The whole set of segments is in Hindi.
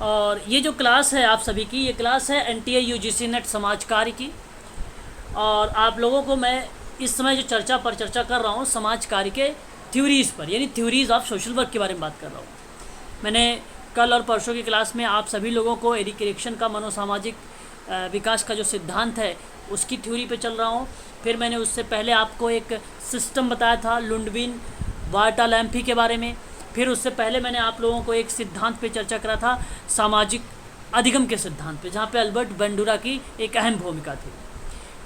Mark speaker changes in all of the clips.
Speaker 1: और ये जो क्लास है आप सभी की, ये क्लास है NTA UGC नेट समाज कार्य की। और आप लोगों को मैं इस समय जो चर्चा कर रहा हूँ समाज कार्य के थ्योरीज़ पर, यानी थ्योरीज़ ऑफ सोशल वर्क के बारे में बात कर रहा हूँ। मैंने कल और परसों की क्लास में आप सभी लोगों को एरिक एरिक्सन का मनोसामाजिक विकास का जो सिद्धांत है उसकी थ्योरी पे चल रहा हूँ। फिर मैंने उससे पहले आपको एक सिस्टम बताया था लुंडविन वार्टालैम्फी के बारे में। फिर उससे पहले मैंने आप लोगों को एक सिद्धांत पे चर्चा करा था सामाजिक अधिगम के सिद्धांत पे, जहाँ पे अल्बर्ट बंडूरा की एक अहम भूमिका थी।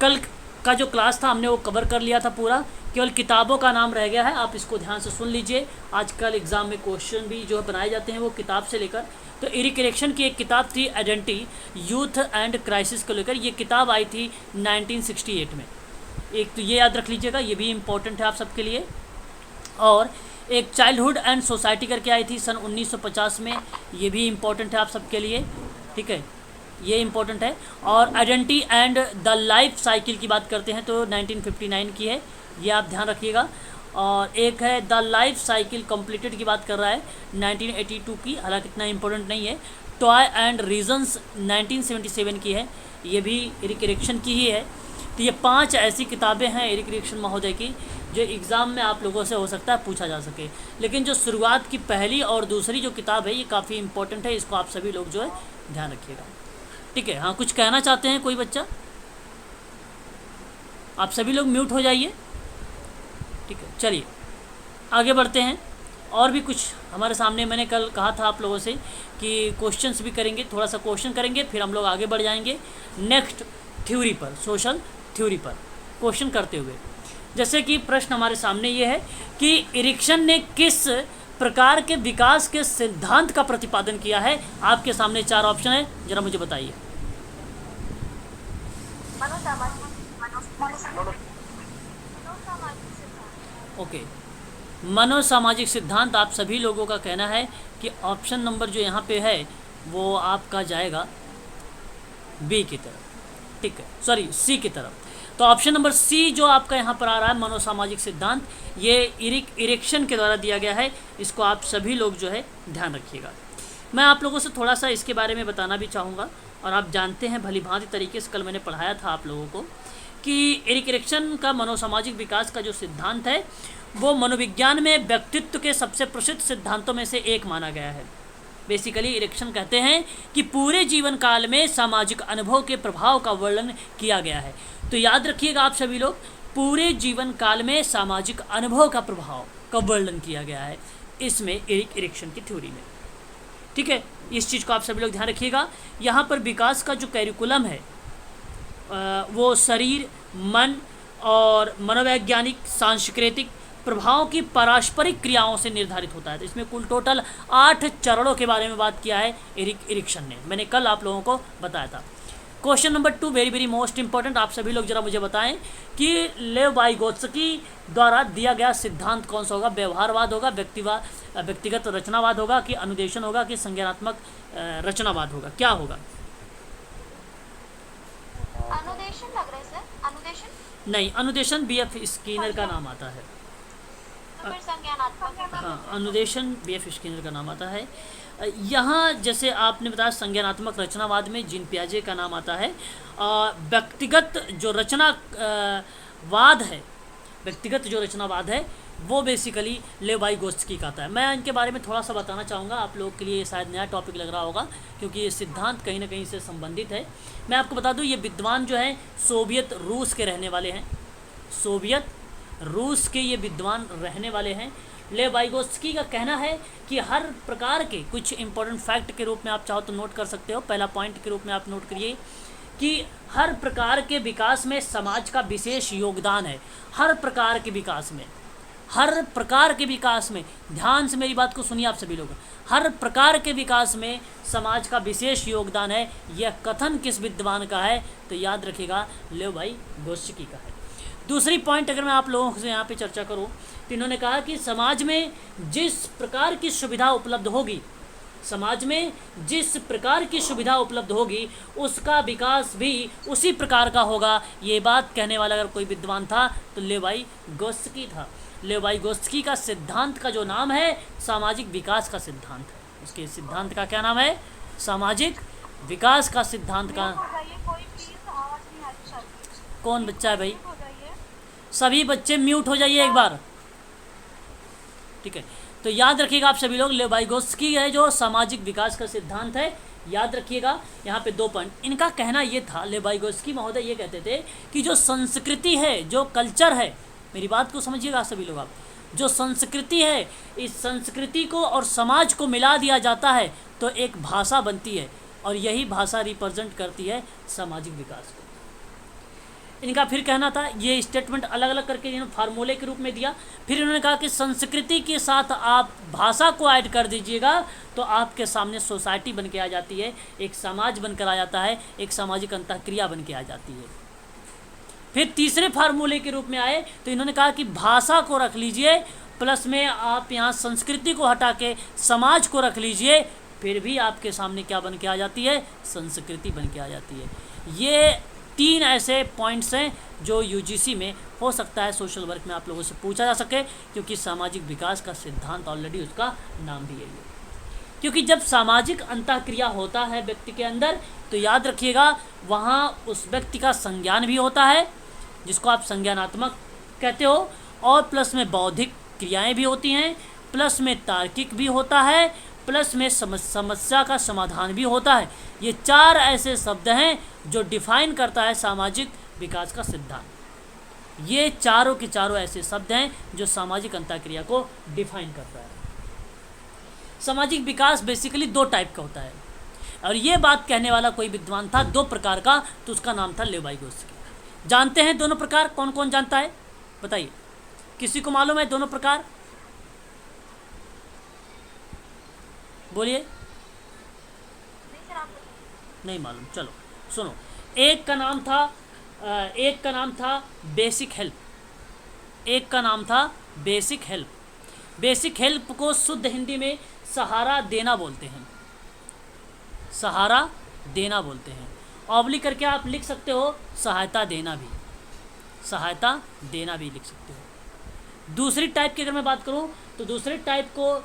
Speaker 1: कल का जो क्लास था हमने वो कवर कर लिया था पूरा, केवल किताबों का नाम रह गया है। आप इसको ध्यान से सुन लीजिए। आजकल एग्ज़ाम में क्वेश्चन भी जो बनाए जाते हैं वो किताब से लेकर। तो एरिक एरिक्सन की एक किताब थी आइडेंटिटी यूथ एंड क्राइसिस को लेकर, ये किताब आई थी 1968 में। एक तो ये याद रख लीजिएगा, ये भी इम्पोर्टेंट है आप सबके लिए। और एक चाइल्डहुड एंड सोसाइटी करके आई थी सन 1950 में, ये भी इम्पोर्टेंट है आप सबके लिए, ठीक है, ये इम्पोर्टेंट है। और identity and the life cycle की बात करते हैं तो 1959 की है, ये आप ध्यान रखिएगा। और एक है द लाइफ साइकिल कंप्लीटेड की बात कर रहा है 1982 की, हालांकि इतना इम्पोर्टेंट नहीं है। टॉय एंड रीजन्स 1977 की है, ये भी एरिक एरिक्सन की ही है। तो ये 5 ऐसी किताबें हैं एरिक एरिक्सन महोदय की जो एग्ज़ाम में आप लोगों से हो सकता है पूछा जा सके। लेकिन जो शुरुआत की पहली और दूसरी जो किताब है ये काफ़ी इंपॉर्टेंट है, इसको आप सभी लोग जो है ध्यान रखिएगा, ठीक है। हाँ, कुछ कहना चाहते हैं कोई बच्चा? आप सभी लोग म्यूट हो जाइए, ठीक है। चलिए आगे बढ़ते हैं। और भी कुछ हमारे सामने, मैंने कल कहा था आप लोगों से कि क्वेश्चंस भी करेंगे, थोड़ा सा क्वेश्चन करेंगे, फिर हम लोग आगे बढ़ जाएंगे नेक्स्ट थ्योरी पर, सोशल थ्योरी पर क्वेश्चन करते हुए। जैसे कि प्रश्न हमारे सामने ये है कि एरिक्सन ने किस प्रकार के विकास के सिद्धांत का प्रतिपादन किया है। आपके सामने 4 ऑप्शन है, जरा मुझे बताइए। ओके, मनोसामाजिक सिद्धांत। आप सभी लोगों का कहना है कि ऑप्शन नंबर जो यहाँ पे है वो आपका जाएगा बी की तरफ, ठीक है, सॉरी सी की तरफ। तो ऑप्शन नंबर सी जो आपका यहाँ पर आ रहा है मनोसामाजिक सिद्धांत, ये एरिक एरिक्सन के द्वारा दिया गया है। इसको आप सभी लोग जो है ध्यान रखिएगा। मैं आप लोगों से थोड़ा सा इसके बारे में बताना भी चाहूँगा। और आप जानते हैं भली भांति तरीके से, कल मैंने पढ़ाया था आप लोगों को कि एरिक एरिक्सन का मनोसामाजिक विकास का जो सिद्धांत है वो मनोविज्ञान में व्यक्तित्व के सबसे प्रसिद्ध सिद्धांतों में से एक माना गया है। बेसिकली एरिक्सन कहते हैं कि पूरे जीवन काल में सामाजिक अनुभव के प्रभाव का वर्णन किया गया है। तो याद रखिएगा आप सभी लोग, पूरे जीवन काल में सामाजिक अनुभव का प्रभाव का वर्णन किया गया है इसमें एरिक एरिक्सन की थ्योरी में, ठीक है। इस चीज़ को आप सभी लोग ध्यान रखिएगा। यहाँ पर विकास का जो कैरिकुलम है वो शरीर, मन और मनोवैज्ञानिक सांस्कृतिक प्रभाव की पारस्परिक क्रियाओं से निर्धारित होता है। तो इसमें कुल टोटल 8 चरणों के बारे में बात किया है एरिक एरिक्सन ने, मैंने कल आप लोगों को बताया था। Question number 2 very very most important. आप सभी लोग जरा मुझे बताएं कि लेव वाइगोत्स्की द्वारा दिया गया सिद्धांत कौन सा होगा। व्यवहारवाद होगा, व्यक्तिगत रचनावाद होगा, कि अनुदेशन होगा, कि संज्ञानात्मक रचनावाद होगा, क्या होगा?
Speaker 2: अनुदेशन लग रहा है सर। अनुदेशन
Speaker 1: नहीं, अनुदेशन BF स्किनर का नाम आता है।
Speaker 2: तो फिर संज्ञानात्मक।
Speaker 1: हाँ, अनुदेशन BF स्किनर का नाम आता है। यहाँ जैसे आपने बताया संज्ञानात्मक रचनावाद में जीन पियाजे का नाम आता है। व्यक्तिगत जो रचनावाद है, व्यक्तिगत जो रचनावाद है वो बेसिकली लेव वाइगोत्स्की का आता है। मैं इनके बारे में थोड़ा सा बताना चाहूँगा, आप लोगों के लिए शायद नया टॉपिक लग रहा होगा क्योंकि ये सिद्धांत कहीं ना कहीं से संबंधित है। मैं आपको बता दूँ, ये विद्वान जो हैं सोवियत रूस के रहने वाले हैं, सोवियत रूस के ये विद्वान रहने वाले हैं। लेव वाइगोत्स्की का कहना है कि हर प्रकार के, कुछ इंपॉर्टेंट फैक्ट के रूप में आप चाहो तो नोट कर सकते हो, पहला पॉइंट के रूप में आप नोट करिए कि हर प्रकार के विकास में समाज का विशेष योगदान है। हर प्रकार के विकास में, हर प्रकार के विकास में, ध्यान से मेरी बात को सुनिए आप सभी लोग, हर प्रकार के विकास में समाज का विशेष योगदान है। यह कथन किस विद्वान का है? तो याद रखिएगा लेव वाइगोत्स्की का है। दूसरी पॉइंट अगर मैं आप लोगों से यहाँ पे चर्चा करूँ तो इन्होंने कहा कि समाज में जिस प्रकार की सुविधा उपलब्ध होगी, समाज में जिस प्रकार की सुविधा उपलब्ध होगी उसका विकास भी उसी प्रकार का होगा। ये बात कहने वाला अगर कोई विद्वान था तो लेव वाइगोत्स्की था। लेव वाइगोत्स्की का सिद्धांत का जो नाम है सामाजिक विकास का सिद्धांत है। उसके सिद्धांत का क्या नाम है? सामाजिक विकास का सिद्धांत का।
Speaker 2: हो जाइए, कोई प्लीज आवाज नहीं आ रही सर।
Speaker 1: कौन बच्चा है भाई?
Speaker 2: हो जाइए।
Speaker 1: सभी बच्चे म्यूट हो जाइए एक बार, ठीक है। तो याद रखिएगा आप सभी लोग, लेवाइगोस्की है जो सामाजिक विकास का सिद्धांत है, याद रखिएगा। यहाँ पे 2 पॉइंट इनका कहना ये था, लेवाइगोस्की महोदय ये कहते थे कि जो संस्कृति है, जो कल्चर है, मेरी बात को समझिएगा सभी लोग आप, जो संस्कृति है, इस संस्कृति को और समाज को मिला दिया जाता है तो एक भाषा बनती है, और यही भाषा रिप्रेजेंट करती है सामाजिक विकास को। इनका फिर कहना था, ये स्टेटमेंट अलग अलग करके इन्होंने फार्मूले के रूप में दिया। फिर इन्होंने कहा कि संस्कृति के साथ आप भाषा को ऐड कर दीजिएगा तो आपके सामने सोसाइटी बन के आ जाती है, एक समाज बनकर आ जाता है, एक सामाजिक अंतःक्रिया बन के आ जाती है। फिर तीसरे फार्मूले के रूप में आए तो इन्होंने कहा कि भाषा को रख लीजिए, प्लस में आप यहाँ संस्कृति को हटा के समाज को रख लीजिए, फिर भी आपके सामने क्या बन के आ जाती है? संस्कृति बन के आ जाती है। ये 3 ऐसे पॉइंट्स हैं जो यूजीसी में हो सकता है सोशल वर्क में आप लोगों से पूछा जा सके, क्योंकि सामाजिक विकास का सिद्धांत ऑलरेडी उसका नाम भी यही है। क्योंकि जब सामाजिक अंतःक्रिया होता है व्यक्ति के अंदर, तो याद रखिएगा वहाँ उस व्यक्ति का संज्ञान भी होता है, जिसको आप संज्ञानात्मक कहते हो, और प्लस में बौद्धिक क्रियाएं भी होती हैं, प्लस में तार्किक भी होता है, प्लस में समस्या का समाधान भी होता है। ये 4 ऐसे शब्द हैं जो डिफाइन करता है सामाजिक विकास का सिद्धांत। ये चारों के चारों ऐसे शब्द हैं जो सामाजिक अंतःक्रिया को डिफाइन करता है। सामाजिक विकास बेसिकली 2 टाइप का होता है, और ये बात कहने वाला कोई विद्वान था 2 प्रकार का, तो उसका नाम था लेवाइगोस्की। जानते हैं दोनों प्रकार? कौन कौन जानता है बताइए? किसी को मालूम है दोनों प्रकार? बोलिए।
Speaker 2: नहीं सर, आप बताइए।
Speaker 1: नहीं मालूम, चलो सुनो। एक का नाम था बेसिक हेल्प। एक का नाम था बेसिक हेल्प। बेसिक हेल्प को शुद्ध हिंदी में सहारा देना बोलते हैं। सहारा देना बोलते हैं। ऑब्लिक करके आप लिख सकते हो सहायता देना भी, सहायता देना भी लिख सकते हो। दूसरी टाइप की अगर मैं बात करूं तो दूसरे टाइप को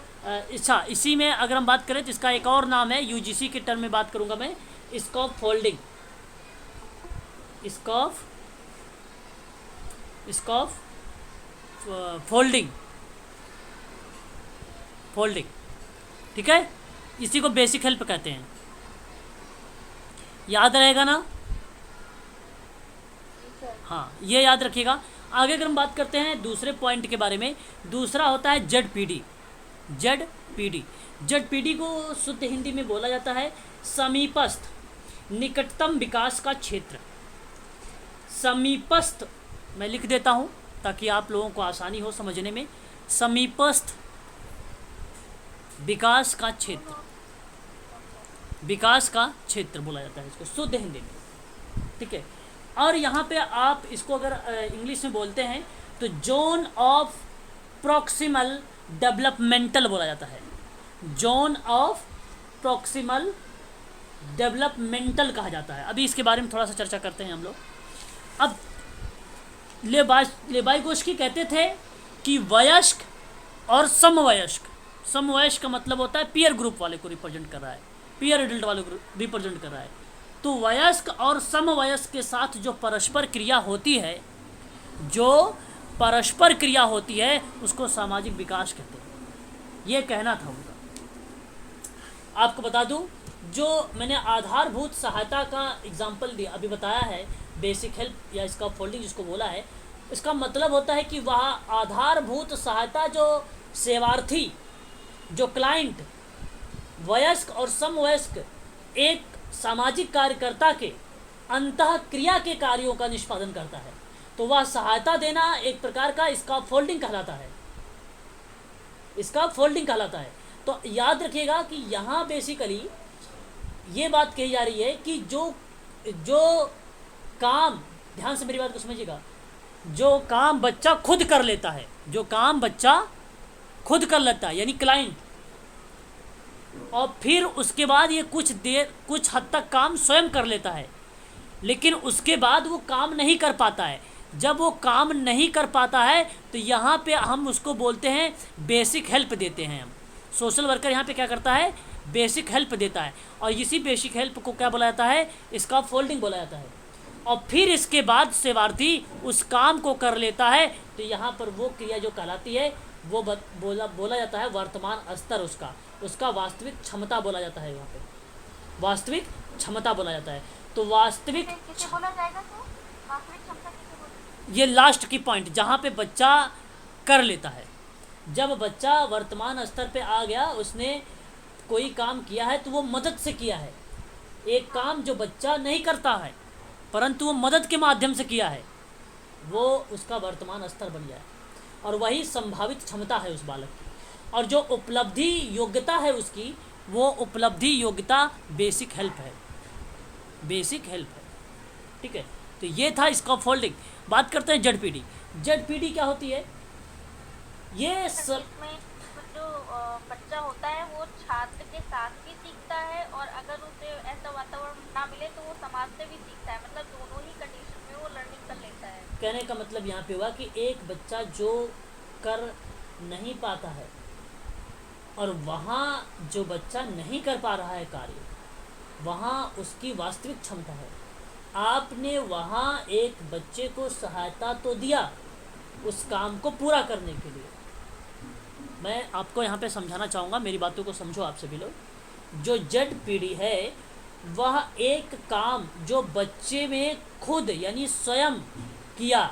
Speaker 1: इसी में अगर हम बात करें तो इसका एक और नाम है, यूजीसी के टर्म में बात करूंगा मैं, स्कॉफ फोल्डिंग। स्कॉफ फोल्डिंग, ठीक है। इसी को बेसिक हेल्प कहते हैं, याद रहेगा ना? हाँ, ये याद रखिएगा। आगे अगर हम बात करते हैं दूसरे पॉइंट के बारे में, दूसरा होता है जेडपीडी। जेडपीडी को शुद्ध हिंदी में बोला जाता है समीपस्थ निकटतम विकास का क्षेत्र। समीपस्थ मैं लिख देता हूँ ताकि आप लोगों को आसानी हो समझने में। समीपस्थ विकास का क्षेत्र, विकास का क्षेत्र बोला जाता है इसको शुद्ध हिंदी में, ठीक है। और यहाँ पे आप इसको अगर इंग्लिश में बोलते हैं तो जोन ऑफ प्रॉक्सिमल डेवलपमेंटल बोला जाता है। जोन ऑफ प्रॉक्सिमल डेवलपमेंटल कहा जाता है। अभी इसके बारे में थोड़ा सा चर्चा करते हैं हम लोग। अब लेवाइगोस्की कहते थे कि वयस्क और समवयस्क, समवयस्क का मतलब होता है पीयर ग्रुप वाले को रिप्रेजेंट कर रहा है, पीयर एडल्ट वाले को रिप्रेजेंट कर रहा है। तो वयस्क और समवयस्क के साथ जो परस्पर क्रिया होती है, उसको सामाजिक विकास कहते हैं। ये कहना था उनका। आपको बता दूं, जो मैंने आधारभूत सहायता का एग्जाम्पल दिया अभी बताया है, बेसिक हेल्प या इसका फोल्डिंग जिसको बोला है, इसका मतलब होता है कि वह आधारभूत सहायता जो सेवार्थी, जो क्लाइंट, वयस्क और समवयस्क एक सामाजिक कार्यकर्ता के अंतःक्रिया के कार्यों का निष्पादन करता है, तो वह सहायता देना एक प्रकार का स्कैफोल्डिंग कहलाता है। स्कैफोल्डिंग कहलाता है। तो याद रखिएगा कि यहाँ बेसिकली ये बात कही जा रही है कि जो काम, ध्यान से मेरी बात को समझिएगा, जो काम बच्चा खुद कर लेता है, जो काम बच्चा खुद कर लेता है यानी क्लाइंट, और फिर उसके बाद ये कुछ हद तक काम स्वयं कर लेता है, लेकिन उसके बाद वो काम नहीं कर पाता है। जब वो काम नहीं कर पाता है तो यहाँ पे हम उसको बोलते हैं बेसिक हेल्प देते हैं हम। सोशल वर्कर यहाँ पे क्या करता है, बेसिक हेल्प देता है, और इसी बेसिक हेल्प को क्या बोला जाता है, इसका फोल्डिंग बोला जाता है। और फिर इसके बाद सेवार्थी उस काम को कर लेता है, तो यहाँ पर वो क्रिया जो कहलाती है वो बोला जाता है वर्तमान स्तर, उसका वास्तविक क्षमता बोला जाता है। यहाँ पे वास्तविक क्षमता बोला जाता है। तो वास्तविक
Speaker 2: किसे बोला जाएगा सर? वास्तविक क्षमता किसे बोला?
Speaker 1: ये लास्ट की पॉइंट जहाँ पे बच्चा कर लेता है। जब बच्चा वर्तमान स्तर पे आ गया, उसने कोई काम किया है तो वो मदद से किया है। एक काम जो बच्चा नहीं करता है परंतु वो मदद के माध्यम से किया है, वो उसका वर्तमान स्तर बन गया है, और वही संभावित क्षमता है उस बालक की। और जो उपलब्धि योग्यता है उसकी, वो उपलब्धि योग्यता बेसिक हेल्प है, बेसिक हेल्प है। ठीक है, तो ये था इसका फोल्डिंग। बात करते हैं जेडपीडी। जेडपीडी क्या होती है? ये सब
Speaker 2: इसमें जो बच्चा होता है वो छात्र के साथ भी सीखता है, और अगर उसे ऐसा वातावरण ना मिले तो वो समाज से भी सीखता है, मतलब दोनों ही कंडीशन में वो लर्निंग कर लेता है।
Speaker 1: कहने का मतलब यहाँ पे हुआ कि एक बच्चा जो कर नहीं पाता है, और वहाँ जो बच्चा नहीं कर पा रहा है कार्य, वहाँ उसकी वास्तविक क्षमता है। आपने वहाँ एक बच्चे को सहायता तो दिया उस काम को पूरा करने के लिए। मैं आपको यहाँ पे समझाना चाहूँगा, मेरी बातों को समझो आप सभी लोग। जो जेडपीडी है वह एक काम जो बच्चे में खुद यानी स्वयं किया,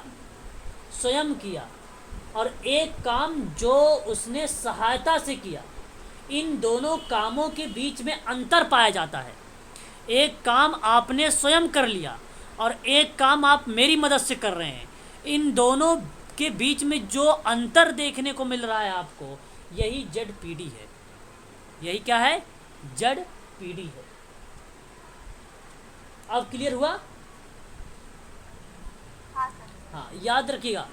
Speaker 1: और एक काम जो उसने सहायता से किया, इन दोनों कामों के बीच में अंतर पाया जाता है। एक काम आपने स्वयं कर लिया और एक काम आप मेरी मदद से कर रहे हैं, इन दोनों के बीच में जो अंतर देखने को मिल रहा है आपको, यही जेडपीडी है। यही क्या है? जेडपीडी है। अब क्लियर हुआ?
Speaker 2: हाँ सर।
Speaker 1: हाँ, याद रखिएगा,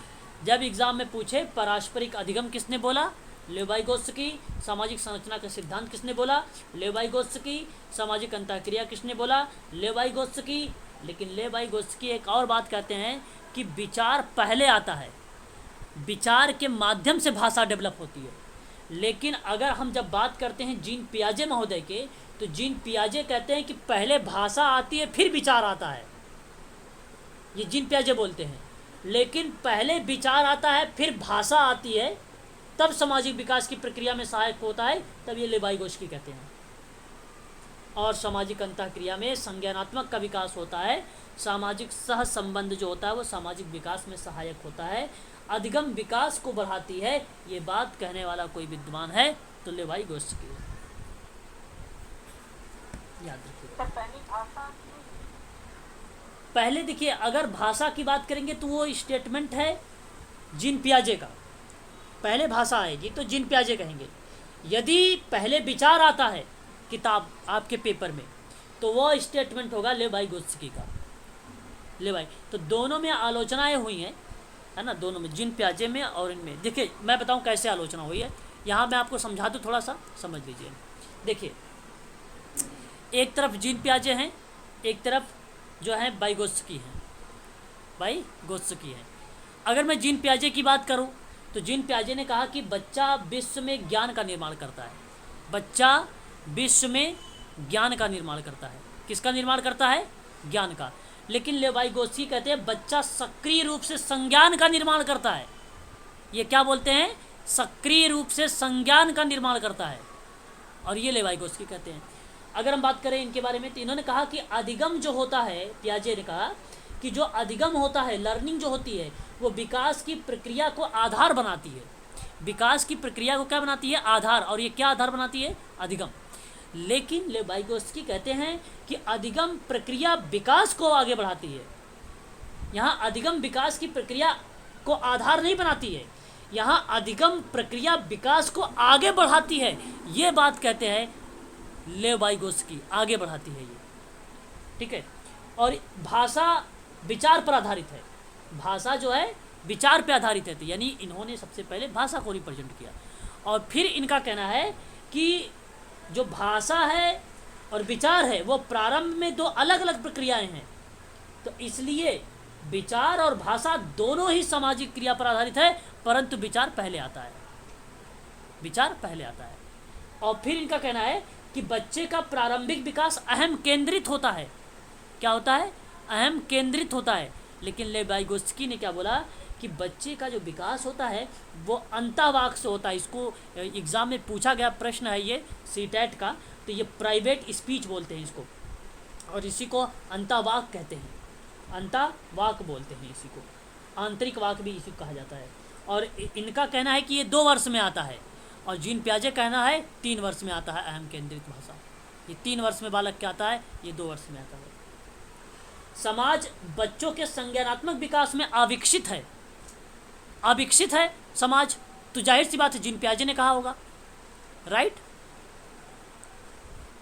Speaker 1: जब एग्जाम में पूछे पारस्परिक अधिगम किसने बोला, लेवाइगोत्स्की। सामाजिक संरचना का सिद्धांत किसने बोला, लेवाइगोत्स्की। सामाजिक अंतःक्रिया किसने बोला, लेवाइगोत्स्की। लेकिन लेवाइगोत्स्की एक और बात कहते हैं कि विचार पहले आता है, विचार के माध्यम से भाषा डेवलप होती है। लेकिन अगर हम जब बात करते हैं जीन पियाजे महोदय के, तो जीन पियाजे कहते हैं कि पहले भाषा आती है फिर विचार आता है। ये जीन पियाजे बोलते हैं। लेकिन पहले विचार आता है फिर भाषा आती है, तब सामाजिक विकास की प्रक्रिया में सहायक होता है, तब ये लेवाइगोत्स्की कहते हैं। और सामाजिक अंतःक्रिया में संज्ञानात्मक का विकास होता है। सामाजिक सह संबंध जो होता है वो सामाजिक विकास में सहायक होता है, अधिगम विकास को बढ़ाती है। ये बात कहने वाला कोई विद्वान है तो लेवाइगोत्स्की है, याद रखिए। पहले देखिए, अगर भाषा की बात करेंगे तो वो स्टेटमेंट है जीन पियाजे का। पहले भाषा आएगी तो जीन पियाजे कहेंगे। यदि पहले विचार आता है किताब आपके पेपर में, तो वो स्टेटमेंट होगा लेवाइगोत्स्की का। तो दोनों में आलोचनाएं हुई हैं, है ना, दोनों में, जीन पियाजे में और इनमें। देखिए मैं बताऊं कैसे आलोचना हुई है, यहाँ मैं आपको समझा दूँ, थोड़ा सा समझ लीजिए। देखिए, एक तरफ जीन पियाजे हैं, एक तरफ जो है वाइगोत्स्की हैं। अगर मैं जीन पियाजे की बात करूं तो जीन पियाजे ने कहा कि बच्चा विश्व में ज्ञान का निर्माण करता है। बच्चा विश्व में ज्ञान का निर्माण करता है। किसका निर्माण करता है? ज्ञान का। लेकिन लेवाइगोत्स्की कहते हैं बच्चा सक्रिय रूप से संज्ञान का निर्माण करता है। ये क्या बोलते हैं? सक्रिय रूप से संज्ञान का निर्माण करता है, और ये लेवाइगोत्स्की कहते हैं। अगर हम बात करें इनके बारे में, तो इन्होंने कहा कि अधिगम जो होता है, पियाजे ने कहा कि जो अधिगम होता है, लर्निंग जो होती है, वो विकास की प्रक्रिया को आधार बनाती है। विकास की प्रक्रिया को क्या बनाती है? आधार। और ये क्या आधार बनाती है? अधिगम। लेकिन लेवाइगोत्स्की कहते हैं कि अधिगम प्रक्रिया विकास को आगे बढ़ाती है। यहाँ अधिगम विकास की प्रक्रिया को आधार नहीं बनाती है, यहाँ अधिगम प्रक्रिया विकास को आगे बढ़ाती है। ये बात कहते हैं लेवाइगोत्स्की, आगे बढ़ाती है ये। ठीक है। और भाषा विचार पर आधारित है। भाषा जो है विचार पर आधारित है, तो यानी इन्होंने सबसे पहले भाषा को रिप्रेजेंट किया। और फिर इनका कहना है कि जो भाषा है और विचार है वो प्रारंभ में दो अलग अलग प्रक्रियाएं हैं, तो इसलिए विचार और भाषा दोनों ही सामाजिक क्रिया पर आधारित है, परंतु विचार पहले आता है। और फिर इनका कहना है कि बच्चे का प्रारंभिक विकास अहम केंद्रित होता है। क्या होता है? अहम केंद्रित होता है। लेकिन लेवाइगोस्की ने क्या बोला कि बच्चे का जो विकास होता है वो अंतःवाक से होता है। इसको एग्ज़ाम में पूछा गया प्रश्न है ये सीटेट का, तो ये प्राइवेट स्पीच बोलते हैं इसको, और इसी को अंतःवाक कहते हैं, अंतःवाक बोलते हैं इसी को, आंतरिक वाक भी इसी को कहा जाता है। और इनका कहना है कि ये 2 वर्ष में आता है, और जीन पियाजे कहना है 3 वर्ष में आता है अहम केंद्रित भाषा। ये 3 वर्ष में बालक क्या आता है, ये 2 वर्ष में आता है। समाज बच्चों के संज्ञानात्मक विकास में अविकसित है, अविकसित है समाज, तो जाहिर सी बात है जीन पियाजे ने कहा होगा, राइट।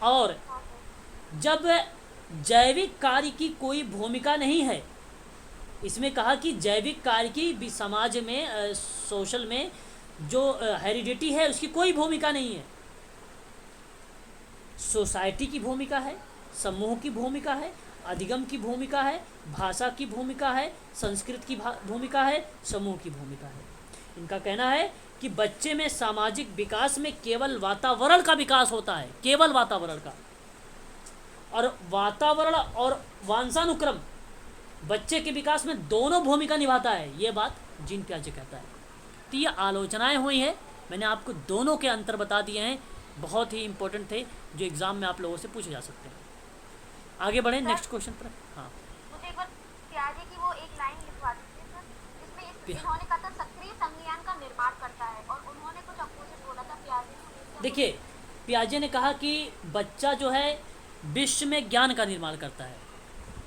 Speaker 1: और जब जैविक कार्य की कोई भूमिका नहीं है, इसमें कहा कि जैविक कार्य की भी समाज में सोशल में जो हेरिडिटी है उसकी कोई भूमिका नहीं है। सोसाइटी की भूमिका है, समूह की भूमिका है, अधिगम की भूमिका है, भाषा की भूमिका है, संस्कृत की भूमिका है, समूह की भूमिका है। इनका कहना है कि बच्चे में सामाजिक विकास में केवल वातावरण का विकास होता है, केवल वातावरण का, और वातावरण और वंशानुक्रम बच्चे के विकास में दोनों भूमिका निभाता है। ये बात जीन पियाजे कहता है। तो ये आलोचनाएं हुई हैं, मैंने आपको दोनों के अंतर बता दिए हैं, बहुत ही इंपॉर्टेंट थे जो एग्जाम में आप लोगों से पूछे जा सकते हैं। आगे बढ़े नेक्स्ट क्वेश्चन पर। हाँ,
Speaker 2: मुझे एक बार पियाजे की वो एक लाइन लिखवा दीजिए सर, जिसमें इन्होंने कहा था सक्रिय संज्ञान का निर्माण करता है, और उन्होंने कुछ अपोजिट बोला था पियाजे ने।
Speaker 1: देखिए पियाजे ने कहा कि बच्चा जो है विश्व में ज्ञान का निर्माण करता है।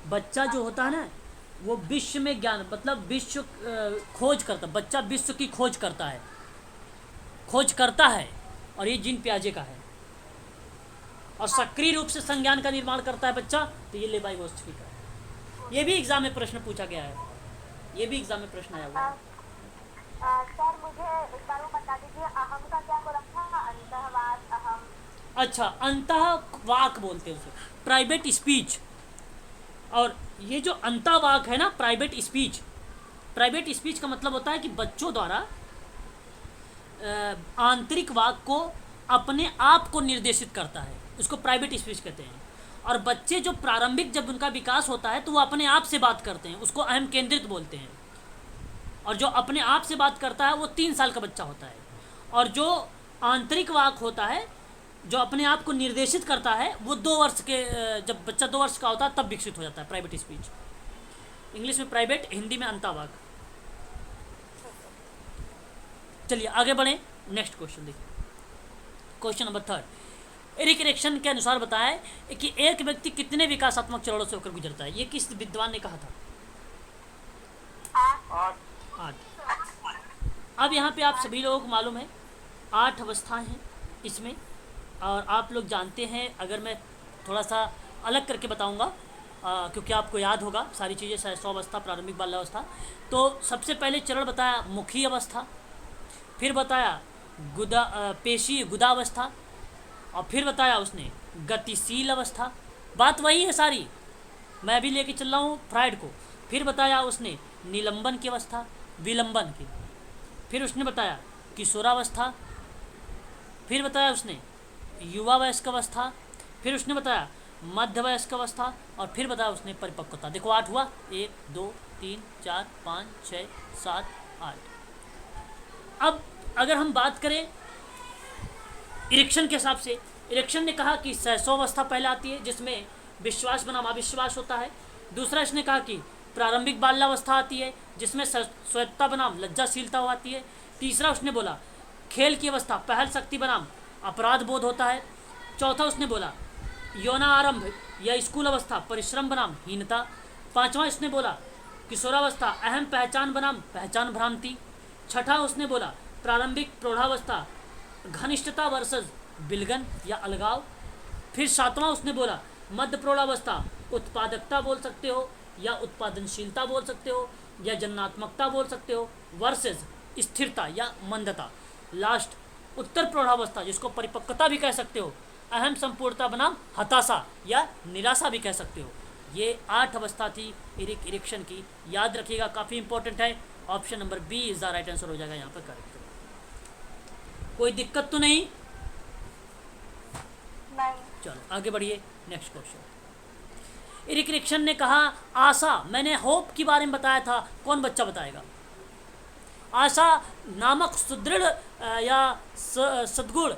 Speaker 1: बच्चा जो होता है ना वो विश्व में ज्ञान मतलब विश्व खोज करता, बच्चा विश्व की खोज करता है, खोज करता है, और ये जीन पियाजे का है। और सक्रिय रूप से संज्ञान का निर्माण करता है बच्चा, तो ये लेवाइगोस्की का है। ये भी एग्जाम में प्रश्न पूछा गया है, ये भी एग्जाम में प्रश्न आया हुआ है।
Speaker 2: सर मुझे एक बार वो बता दीजिए, अहम का क्या बोला था? अंतःवाक, अहम।
Speaker 1: अच्छा, अंतःवाक बोलते हैं उसे, प्राइवेट स्पीच। और ये जो अंतःवाक है ना, प्राइवेट स्पीच, प्राइवेट स्पीच का मतलब होता है कि बच्चों द्वारा आंतरिक वाक को अपने आप को निर्देशित करता है, उसको प्राइवेट स्पीच कहते हैं। और बच्चे जो प्रारंभिक जब उनका विकास होता है तो वो अपने आप से बात करते हैं, उसको अहम केंद्रित बोलते हैं। और जो अपने आप से बात करता है वो 3 साल का बच्चा होता है। और जो आंतरिक वाक होता है, जो अपने आप को निर्देशित करता है, वो 2 वर्ष के, जब बच्चा 2 वर्ष का होता है तब विकसित हो जाता है प्राइवेट स्पीच। इंग्लिश में प्राइवेट, हिंदी में अंतःवाक। चलिए आगे बढ़े, नेक्स्ट क्वेश्चन देखिए। क्वेश्चन नंबर 3, एरिक एरिक्सन के अनुसार बताया है कि एक व्यक्ति कितने विकासात्मक चरणों से होकर गुजरता है। ये किस विद्वान ने कहा था? 8। अब यहाँ पे आप सभी लोगों को मालूम है 8 अवस्थाएं हैं इसमें, और आप लोग जानते हैं, अगर मैं थोड़ा सा अलग करके बताऊंगा क्योंकि आपको याद होगा सारी चीज़ें, शैशवावस्था, प्रारंभिक बाल्यावस्था। तो सबसे पहले चरण बताया मुखी अवस्था, फिर बताया पेशी गुदावस्था, और फिर बताया उसने गतिशील अवस्था। बात वही है सारी, मैं अभी लेके चल रहा हूँ फ्राइड को। फिर बताया उसने निलंबन की अवस्था, विलंबन की। फिर उसने बताया किशोरावस्था, फिर बताया उसने युवा वयस्क अवस्था, फिर उसने बताया मध्य वयस्क अवस्था, और फिर बताया उसने परिपक्वता। देखो 8 हुआ, 1 2 3 4 5 6 7 8। अब अगर हम बात करें इरिक्शन के हिसाब से, इरिक्शन ने कहा कि शैशवावस्था पहले आती है जिसमें विश्वास बनाम अविश्वास होता है। दूसरा इसने कहा कि प्रारंभिक बाल्यावस्था आती है जिसमें स्वायत्तता बनाम लज्जाशीलता आती है। तीसरा उसने बोला खेल की अवस्था पहल शक्ति बनाम अपराध बोध होता है। चौथा उसने बोला यौना आरंभ या स्कूल अवस्था परिश्रम बनाम हीनता। पांचवा उसने बोला किशोरावस्था अहम पहचान बनाम पहचान भ्रांति। छठा उसने बोला प्रारंभिक प्रौढ़ावस्था घनिष्ठता वर्सेस बिलगन या अलगाव। फिर सातवां उसने बोला मध्य प्रौढ़ावस्था उत्पादकता बोल सकते हो या उत्पादनशीलता बोल सकते हो या जन्नात्मकता बोल सकते हो वर्सेस स्थिरता या मंदता। लास्ट उत्तर प्रौढ़ावस्था जिसको परिपक्वता भी कह सकते हो, अहम संपूर्णता बनाम हताशा या निराशा भी कह सकते हो। ये 8 अवस्था थी एरिक एरिक्सन की, याद रखिएगा, काफ़ी इंपॉर्टेंट है। Option number B is the right answer हो जाएगा यहाँ पर करेक्ट। कोई दिक्कत तो नहीं?
Speaker 2: नहीं।
Speaker 1: चलो आगे बढ़िए, नेक्स्ट क्वेश्चन। एरिक एरिक्सन ने कहा आशा, मैंने होप के बारे में बताया था, कौन बच्चा बताएगा? आशा नामक सुदृढ़ या सद्गुण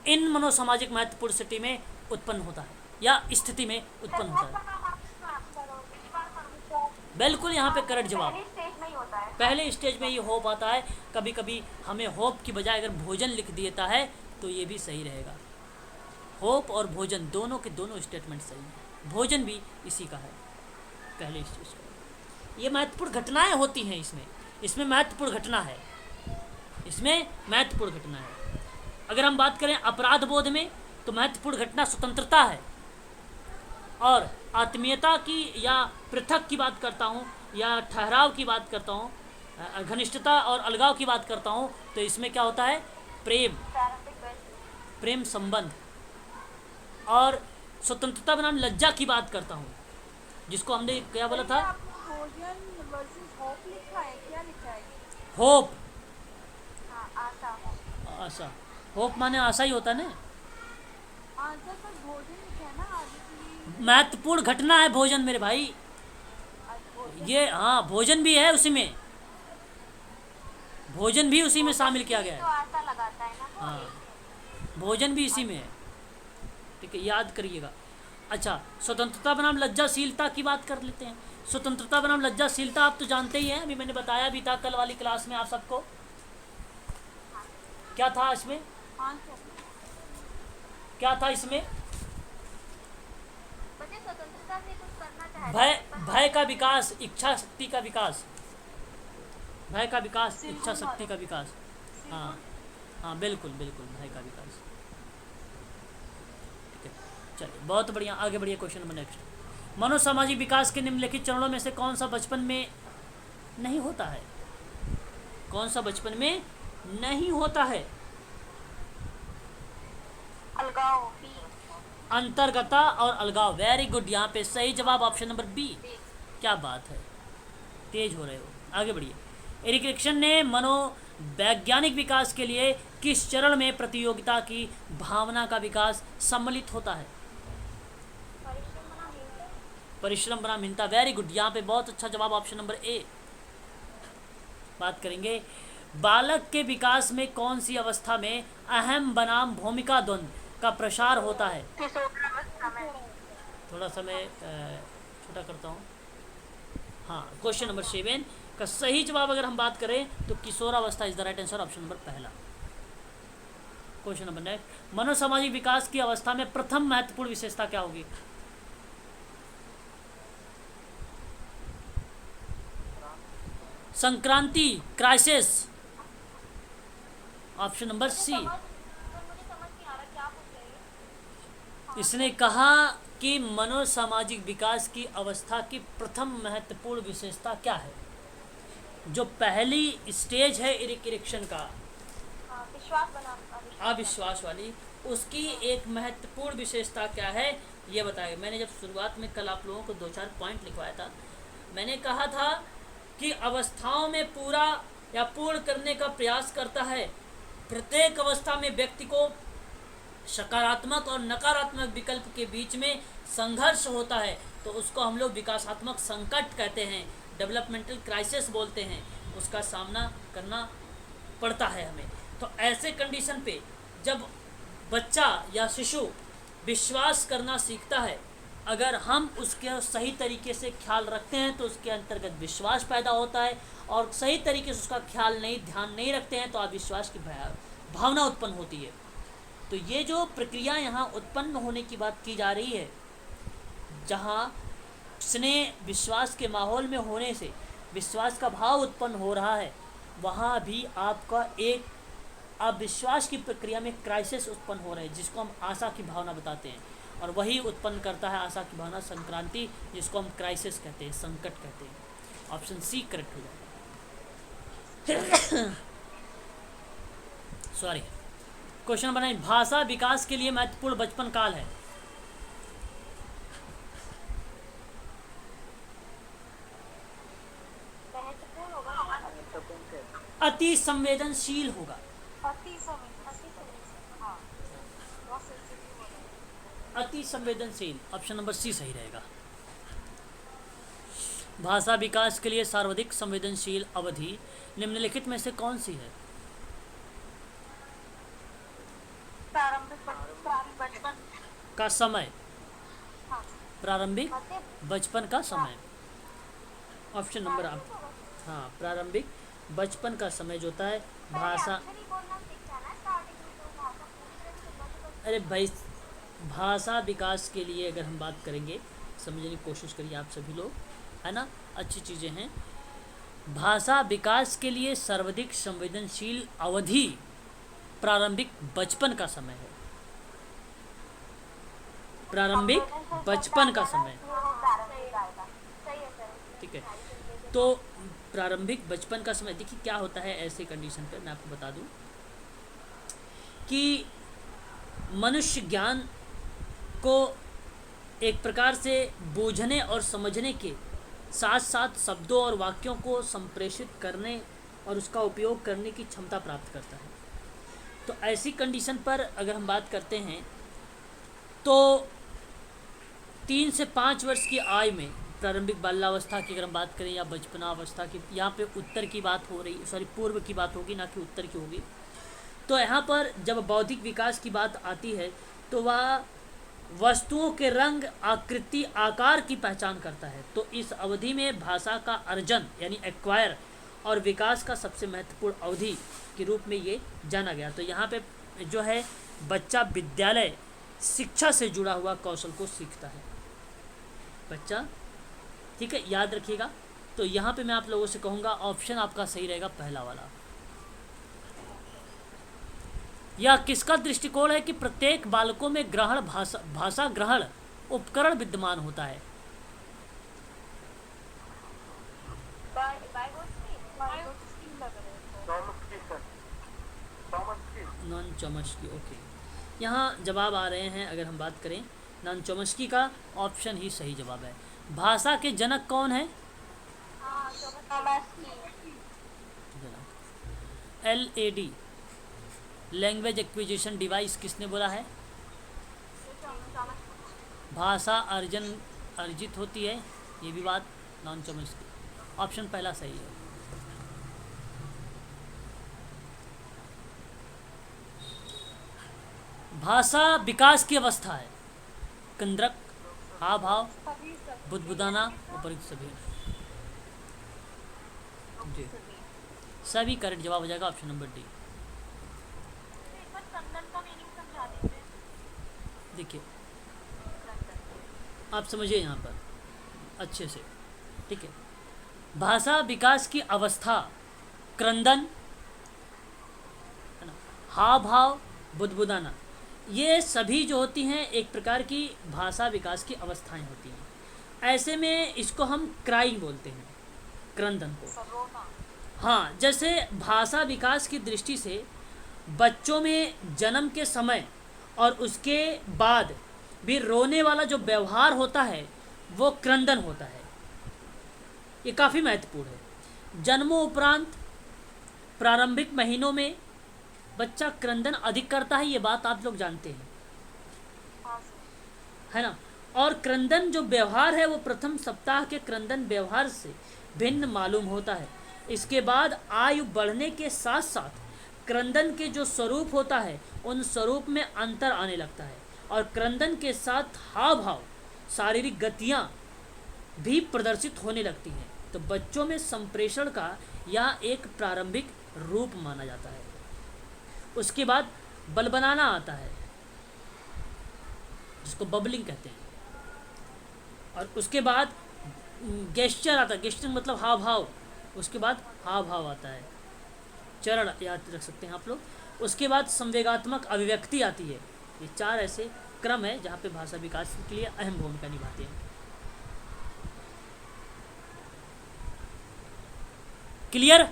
Speaker 1: इन मनोसामाजिक महत्वपूर्ण स्थिति में उत्पन्न होता है या स्थिति में उत्पन्न होता है। बिल्कुल यहाँ पे करेक्ट जवाब,
Speaker 2: पहली स्टेज में ही होता है।
Speaker 1: पहले स्टेज में ये होप आता है। कभी कभी हमें होप की बजाय अगर भोजन लिख देता है तो ये भी सही रहेगा। होप और भोजन दोनों के दोनों स्टेटमेंट सही हैं। भोजन भी इसी का है, पहले स्टेज का। ये महत्वपूर्ण घटनाएं होती हैं इसमें महत्वपूर्ण घटना है, इसमें महत्वपूर्ण घटना है। अगर हम बात करें अपराध बोध में तो महत्वपूर्ण घटना स्वतंत्रता है, और आत्मीयता की या पृथक की बात करता हूँ या ठहराव की बात करता हूँ, घनिष्ठता और अलगाव की बात करता हूँ, तो इसमें क्या होता है? प्रेम संबंध। और स्वतंत्रता बनाम लज्जा की बात करता हूँ, जिसको हमने क्या बोला था?
Speaker 2: भोजन वर्सेस होप लिखा है, क्या लिखा है?
Speaker 1: होप,
Speaker 2: आशा।
Speaker 1: आशा। होप माने आशा ही होता है ना।
Speaker 2: आंसर पर भोजन लिखा है ना आगे।
Speaker 1: महत्वपूर्ण घटना है भोजन मेरे भाई, ये हाँ भोजन भी है उसी में, भोजन भी उसी में शामिल किया गया है।
Speaker 2: तो आशा लगाता है ना।
Speaker 1: हाँ, भोजन भी इसी में है, ठीक है, याद करिएगा। अच्छा, स्वतंत्रता बनाम लज्जाशीलता की बात कर लेते हैं। स्वतंत्रता बनाम लज्जाशीलता आप तो जानते ही हैं, अभी मैंने बताया भी था कल वाली क्लास में आप सबको। क्या था इसमें? क्या था इसमें?
Speaker 2: बच्चे स्वतंत्रता से कुछ करना चाहते
Speaker 1: भय,
Speaker 2: हैं।
Speaker 1: भय का विकास, इच्छा शक्ति का विकास, भय का विकास, इच्छा शक्ति का विकास। हाँ हाँ, बिल्कुल बिल्कुल, भय का विकास। ठीक है, चलिए बहुत बढ़िया, आगे बढ़िए। Question number next. मनोसामाजिक विकास के निम्नलिखित चरणों में से कौन सा बचपन में नहीं होता है? कौन सा बचपन में नहीं होता है?
Speaker 2: अलगाव,
Speaker 1: अंतर्गता और अलगाव। वेरी गुड, यहाँ पे सही जवाब ऑप्शन नंबर बी। क्या बात है, तेज हो रहे हो, आगे बढ़िए। एरिक एरिक्सन ने मनोवैज्ञानिक विकास के लिए किस चरण में प्रतियोगिता की भावना का विकास सम्मिलित होता है? परिश्रम बनाम हीनता। वेरी गुड, यहाँ पे बहुत अच्छा जवाब ऑप्शन नंबर ए। बात करेंगे बालक के विकास में कौन सी अवस्था में अहम बनाम भूमिका द्वंद्व का प्रसार होता है? थोड़ा सा मैं छोटा करता हूँ। हाँ, क्वेश्चन नंबर 7 का सही जवाब अगर हम बात करें तो किशोरावस्था is the right answer, option number पहला। Question number next. मनोसामाजिक विकास की अवस्था में प्रथम महत्वपूर्ण विशेषता क्या होगी? संक्रांति, क्राइसिस, ऑप्शन नंबर सी। इसने कहा कि मनोसामाजिक विकास की अवस्था की प्रथम महत्वपूर्ण विशेषता क्या है? जो पहली स्टेज है एरिक एरिक्सन का, अविश्वास वाली, उसकी एक महत्वपूर्ण विशेषता क्या है ये बताएगा। मैंने जब शुरुआत में कल आप लोगों को 2-4 पॉइंट लिखवाया था, मैंने कहा था कि अवस्थाओं में पूरा या पूर्ण करने का प्रयास करता है। प्रत्येक अवस्था में व्यक्ति को सकारात्मक और नकारात्मक विकल्प के बीच में संघर्ष होता है, तो उसको हम लोग विकासात्मक संकट कहते हैं, डेवलपमेंटल क्राइसिस बोलते हैं। उसका सामना करना पड़ता है हमें। तो ऐसे कंडीशन पे जब बच्चा या शिशु विश्वास करना सीखता है, अगर हम उसके सही तरीके से ख्याल रखते हैं तो उसके अंतर्गत विश्वास पैदा होता है, और सही तरीके से उसका ध्यान नहीं रखते हैं तो अविश्वास की भावना उत्पन्न होती है। तो ये जो प्रक्रिया यहाँ उत्पन्न होने की बात की जा रही है, जहाँ स्नेह विश्वास के माहौल में होने से विश्वास का भाव उत्पन्न हो रहा है, वहाँ भी आपका एक अविश्वास की प्रक्रिया में क्राइसिस उत्पन्न हो रहा है, जिसको हम आशा की भावना बताते हैं। और वही उत्पन्न करता है आशा की भावना संक्रांति, जिसको हम क्राइसिस कहते हैं, संकट कहते हैं। ऑप्शन सी करेक्ट हो जाएगा। Sorry, question number 9। भाषा विकास के लिए महत्वपूर्ण बचपन काल है? अति संवेदनशील होगा। अति संवेदनशील, ऑप्शन नंबर सी सही रहेगा। भाषा विकास के लिए सर्वाधिक संवेदनशील अवधि निम्नलिखित में से कौन सी है?
Speaker 2: बचपन
Speaker 1: का समय,
Speaker 2: हाँ
Speaker 1: प्रारंभिक बचपन का समय, ऑप्शन नंबर आप, हाँ प्रारंभिक बचपन का समय जो होता है भाषा, अरे भाई भाषा विकास के लिए अगर हम बात करेंगे, समझने की कोशिश करिए आप सभी लोग, है ना, अच्छी चीज़ें हैं। भाषा विकास के लिए सर्वाधिक संवेदनशील अवधि प्रारंभिक बचपन का समय है, प्रारंभिक बचपन का समय, ठीक है। तो प्रारंभिक बचपन का समय, देखिए क्या होता है ऐसे कंडीशन पर, मैं आपको बता दूं कि मनुष्य ज्ञान को एक प्रकार से बूझने और समझने के साथ साथ शब्दों और वाक्यों को संप्रेषित करने और उसका उपयोग करने की क्षमता प्राप्त करता है। तो ऐसी कंडीशन पर अगर हम बात करते हैं तो 3 से 5 वर्ष की आयु में प्रारंभिक बाल्यावस्था की अगर हम बात करें या बचपनावस्था की, यहाँ पे उत्तर की बात हो रही, सॉरी पूर्व की बात होगी ना कि उत्तर की होगी। तो यहाँ पर जब बौद्धिक विकास की बात आती है तो वह वस्तुओं के रंग, आकृति, आकार की पहचान करता है। तो इस अवधि में भाषा का अर्जन यानी एक्वायर और विकास का सबसे महत्वपूर्ण अवधि के रूप में ये जाना गया। तो यहाँ पे जो है बच्चा विद्यालय शिक्षा से जुड़ा हुआ कौशल को सीखता है बच्चा, ठीक है, याद रखिएगा। तो यहाँ पे मैं आप लोगों से कहूँगा ऑप्शन आपका सही रहेगा पहला वाला। यह किसका दृष्टिकोण है कि प्रत्येक बालकों में ग्रहण भाषा ग्रहण उपकरण विद्यमान होता है? Non Chomsky, okay. यहाँ जवाब आ रहे हैं, अगर हम बात करें नॉन चॉम्स्की का ऑप्शन ही सही जवाब है। भाषा के जनक कौन है? LAD लैंग्वेज एक्विजिशन डिवाइस किसने बोला है? भाषा अर्जित होती है, ये भी बात नॉन चॉम्स्की, ऑप्शन पहला सही है। भाषा विकास की अवस्था है केंद्रक, हाव भाव, बुदबुदाना, उपरिक्त सभी। जी सभी करेक्ट जवाब हो जाएगा ऑप्शन नंबर डी। देखिए आप समझिए यहाँ पर अच्छे से, ठीक है। भाषा विकास की अवस्था क्रंदन, है ना, हाव भाव, बुदबुदाना, ये सभी जो होती हैं एक प्रकार की भाषा विकास की अवस्थाएं होती हैं। ऐसे में इसको हम क्राइंग बोलते हैं, क्रंदन को। हाँ, जैसे भाषा विकास की दृष्टि से बच्चों में जन्म के समय और उसके बाद भी रोने वाला जो व्यवहार होता है वो क्रंदन होता है। ये काफ़ी महत्वपूर्ण है। जन्मों उपरांत प्रारंभिक महीनों में बच्चा क्रंदन अधिक करता है, ये बात आप लोग जानते हैं, है ना। और क्रंदन जो व्यवहार है वो प्रथम सप्ताह के क्रंदन व्यवहार से भिन्न मालूम होता है। इसके बाद आयु बढ़ने के साथ साथ क्रंदन के जो स्वरूप होता है उन स्वरूप में अंतर आने लगता है और क्रंदन के साथ हाव भाव, शारीरिक गतियाँ भी प्रदर्शित होने लगती हैं। तो बच्चों में संप्रेषण का यह एक प्रारंभिक रूप माना जाता है। उसके बाद बलबनाना आता है जिसको बबलिंग कहते हैं, और उसके बाद गेस्चर आता है, गेस्चर मतलब हाव भाव, उसके बाद हाव भाव आता है, चरण याद रख सकते हैं आप लोग। उसके बाद संवेगात्मक अभिव्यक्ति आती है। ये 4 ऐसे क्रम है जहाँ पे भाषा विकास के लिए अहम भूमिका निभाते हैं। क्लियर?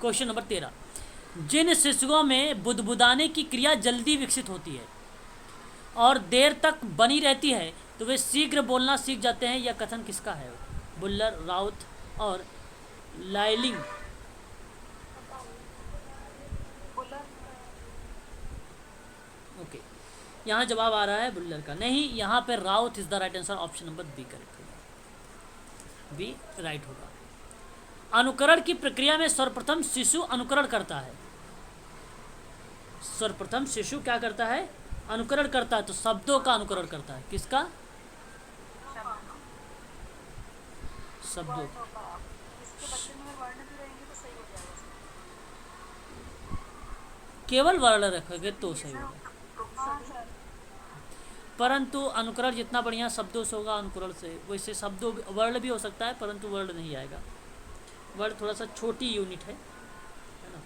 Speaker 1: क्वेश्चन नंबर 13, जिन शिशुओं में बुदबुदाने की क्रिया जल्दी विकसित होती है और देर तक बनी रहती है तो वे शीघ्र बोलना सीख जाते हैं, यह कथन किसका है? बुल्लर, राउथ और लाइलिंग। ओके, यहाँ जवाब आ रहा है बुल्लर का, नहीं, यहाँ पे route is the right answer, option number B correct होगा, बी राइट होगा। अनुकरण की प्रक्रिया में सर्वप्रथम शिशु अनुकरण करता है। सर्वप्रथम शिशु क्या करता है? अनुकरण करता है। तो शब्दों का अनुकरण करता है। किसका? शब्दों का। केवल वर्ण रखोगे तो सही होगा, परंतु अनुकरण जितना बढ़िया शब्दों से होगा अनुकरण से, वैसे शब्दों वर्ण भी हो सकता है परंतु वर्ण नहीं आएगा। वर्ण थोड़ा सा छोटी यूनिट है ना।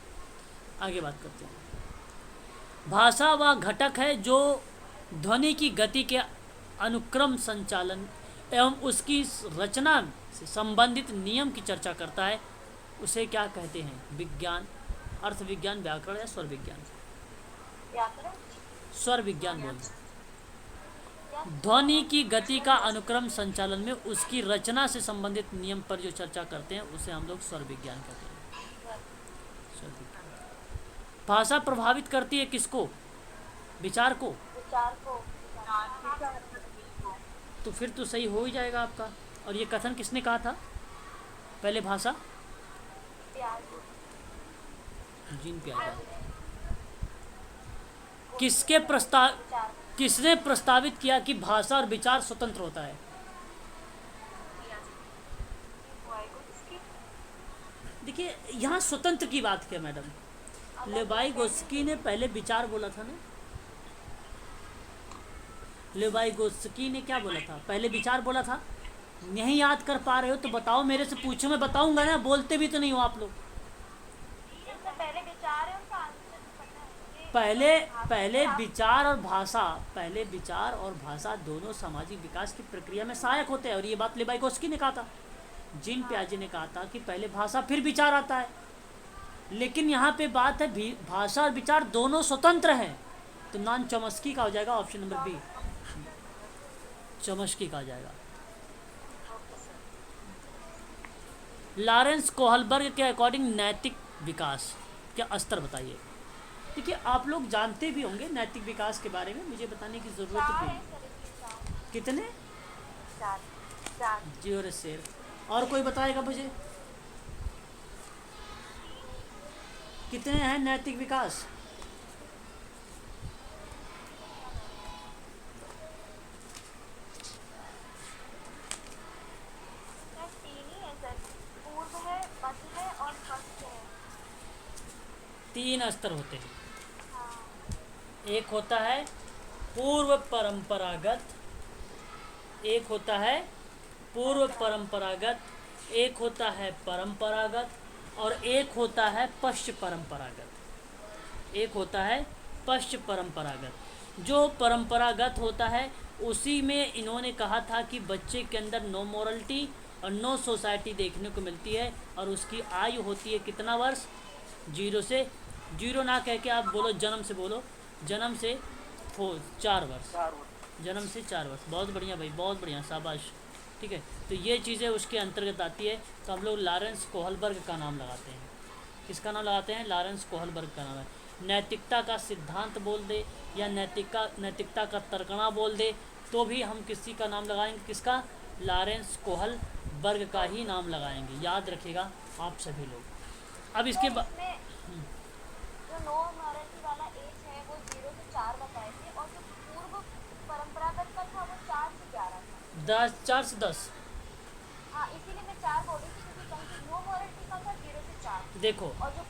Speaker 1: आगे बात करते हैं। भाषा वह घटक है जो ध्वनि की गति के अनुक्रम संचालन एवं उसकी रचना से संबंधित नियम की चर्चा करता है। उसे क्या कहते हैं? विज्ञान, अर्थ विज्ञान, व्याकरण या स्वर विज्ञान? स्वर विज्ञान बोलते। ध्वनि की गति का अनुक्रम संचालन में उसकी रचना से संबंधित नियम पर जो चर्चा करते हैं उसे हम लोग स्वर विज्ञान कहते हैं। स्वर विज्ञान। भाषा प्रभावित करती है किसको? विचार को। तो फिर तो सही हो ही जाएगा आपका। और ये कथन किसने कहा था? पहले भाषा जीन पियाजे। किसने प्रस्तावित किया कि भाषा और विचार स्वतंत्र होता है? देखिए यहाँ स्वतंत्र की बात किया मैडम। लेवाइगोस्की ने पहले विचार बोला था ना। लेवाइगोस्की ने क्या बोला था? पहले विचार बोला था। नहीं याद कर पा रहे हो तो बताओ, मेरे से पूछो, मैं बताऊंगा ना। बोलते भी तो नहीं हो आप लोग। पहले विचार और भाषा दोनों सामाजिक विकास की प्रक्रिया में सहायक होते हैं। और ये बात लेवाइगोस्की ने कहा था। जीन पियाजे ने कहा था कि पहले भाषा फिर विचार आता है। लेकिन यहाँ पे बात है भाषा और विचार दोनों स्वतंत्र हैं। तो नॉन चॉम्स्की का हो जाएगा ऑप्शन नंबर बी। चॉम्स्की का हो जाएगा। लॉरेंस कोहलबर्ग के अकॉर्डिंग नैतिक विकास क्या स्तर बताइए। देखिए आप लोग जानते भी होंगे नैतिक विकास के बारे में, मुझे बताने की जरूरत भी नहीं। कितने? 0 से। और कोई बताएगा मुझे कितने हैं नैतिक विकास? तीन स्तर होते हैं। एक होता है पूर्व परंपरागत, एक होता है पूर्व परंपरागत, एक होता है परंपरागत और एक होता है पश्च परंपरागत। एक होता है पश्च परंपरागत। जो परंपरागत होता है उसी में इन्होंने कहा था कि बच्चे के अंदर नो मोरलिटी और नो सोसाइटी देखने को मिलती है। और उसकी आयु होती है कितना वर्ष? 0 से, 0 ना कह के आप बोलो, जन्म से बोलो, जन्म से 4 वर्ष। जन्म से 4 वर्ष। बहुत बढ़िया भाई, बहुत बढ़िया, शाबाश। ठीक है, तो ये चीज़ें उसके अंतर्गत आती है। तो हम लोग लॉरेंस कोहलबर्ग का नाम लगाते हैं। किसका नाम लगाते हैं? लॉरेंस कोहलबर्ग का नाम है। नैतिकता का सिद्धांत बोल दे या नैतिकता का तर्कणा बोल दे तो भी हम किसी का नाम लगाएंगे। किसका? लॉरेंस कोहलबर्ग का ही नाम लगाएंगे। याद रखिएगा आप सभी लोग। अब इसके बाद
Speaker 2: जो नो मॉरलिटी वाला एज है वो 0 से 4 बताए थे और जो पूर्व परंपरागत का था वो 4 से 11 था।
Speaker 1: 4 से 10।
Speaker 2: हाँ, इसीलिए मैं 4 बोल रही थी क्योंकि कहीं नो मॉरलिटी का था 0 से 4।
Speaker 1: देखो
Speaker 2: और जो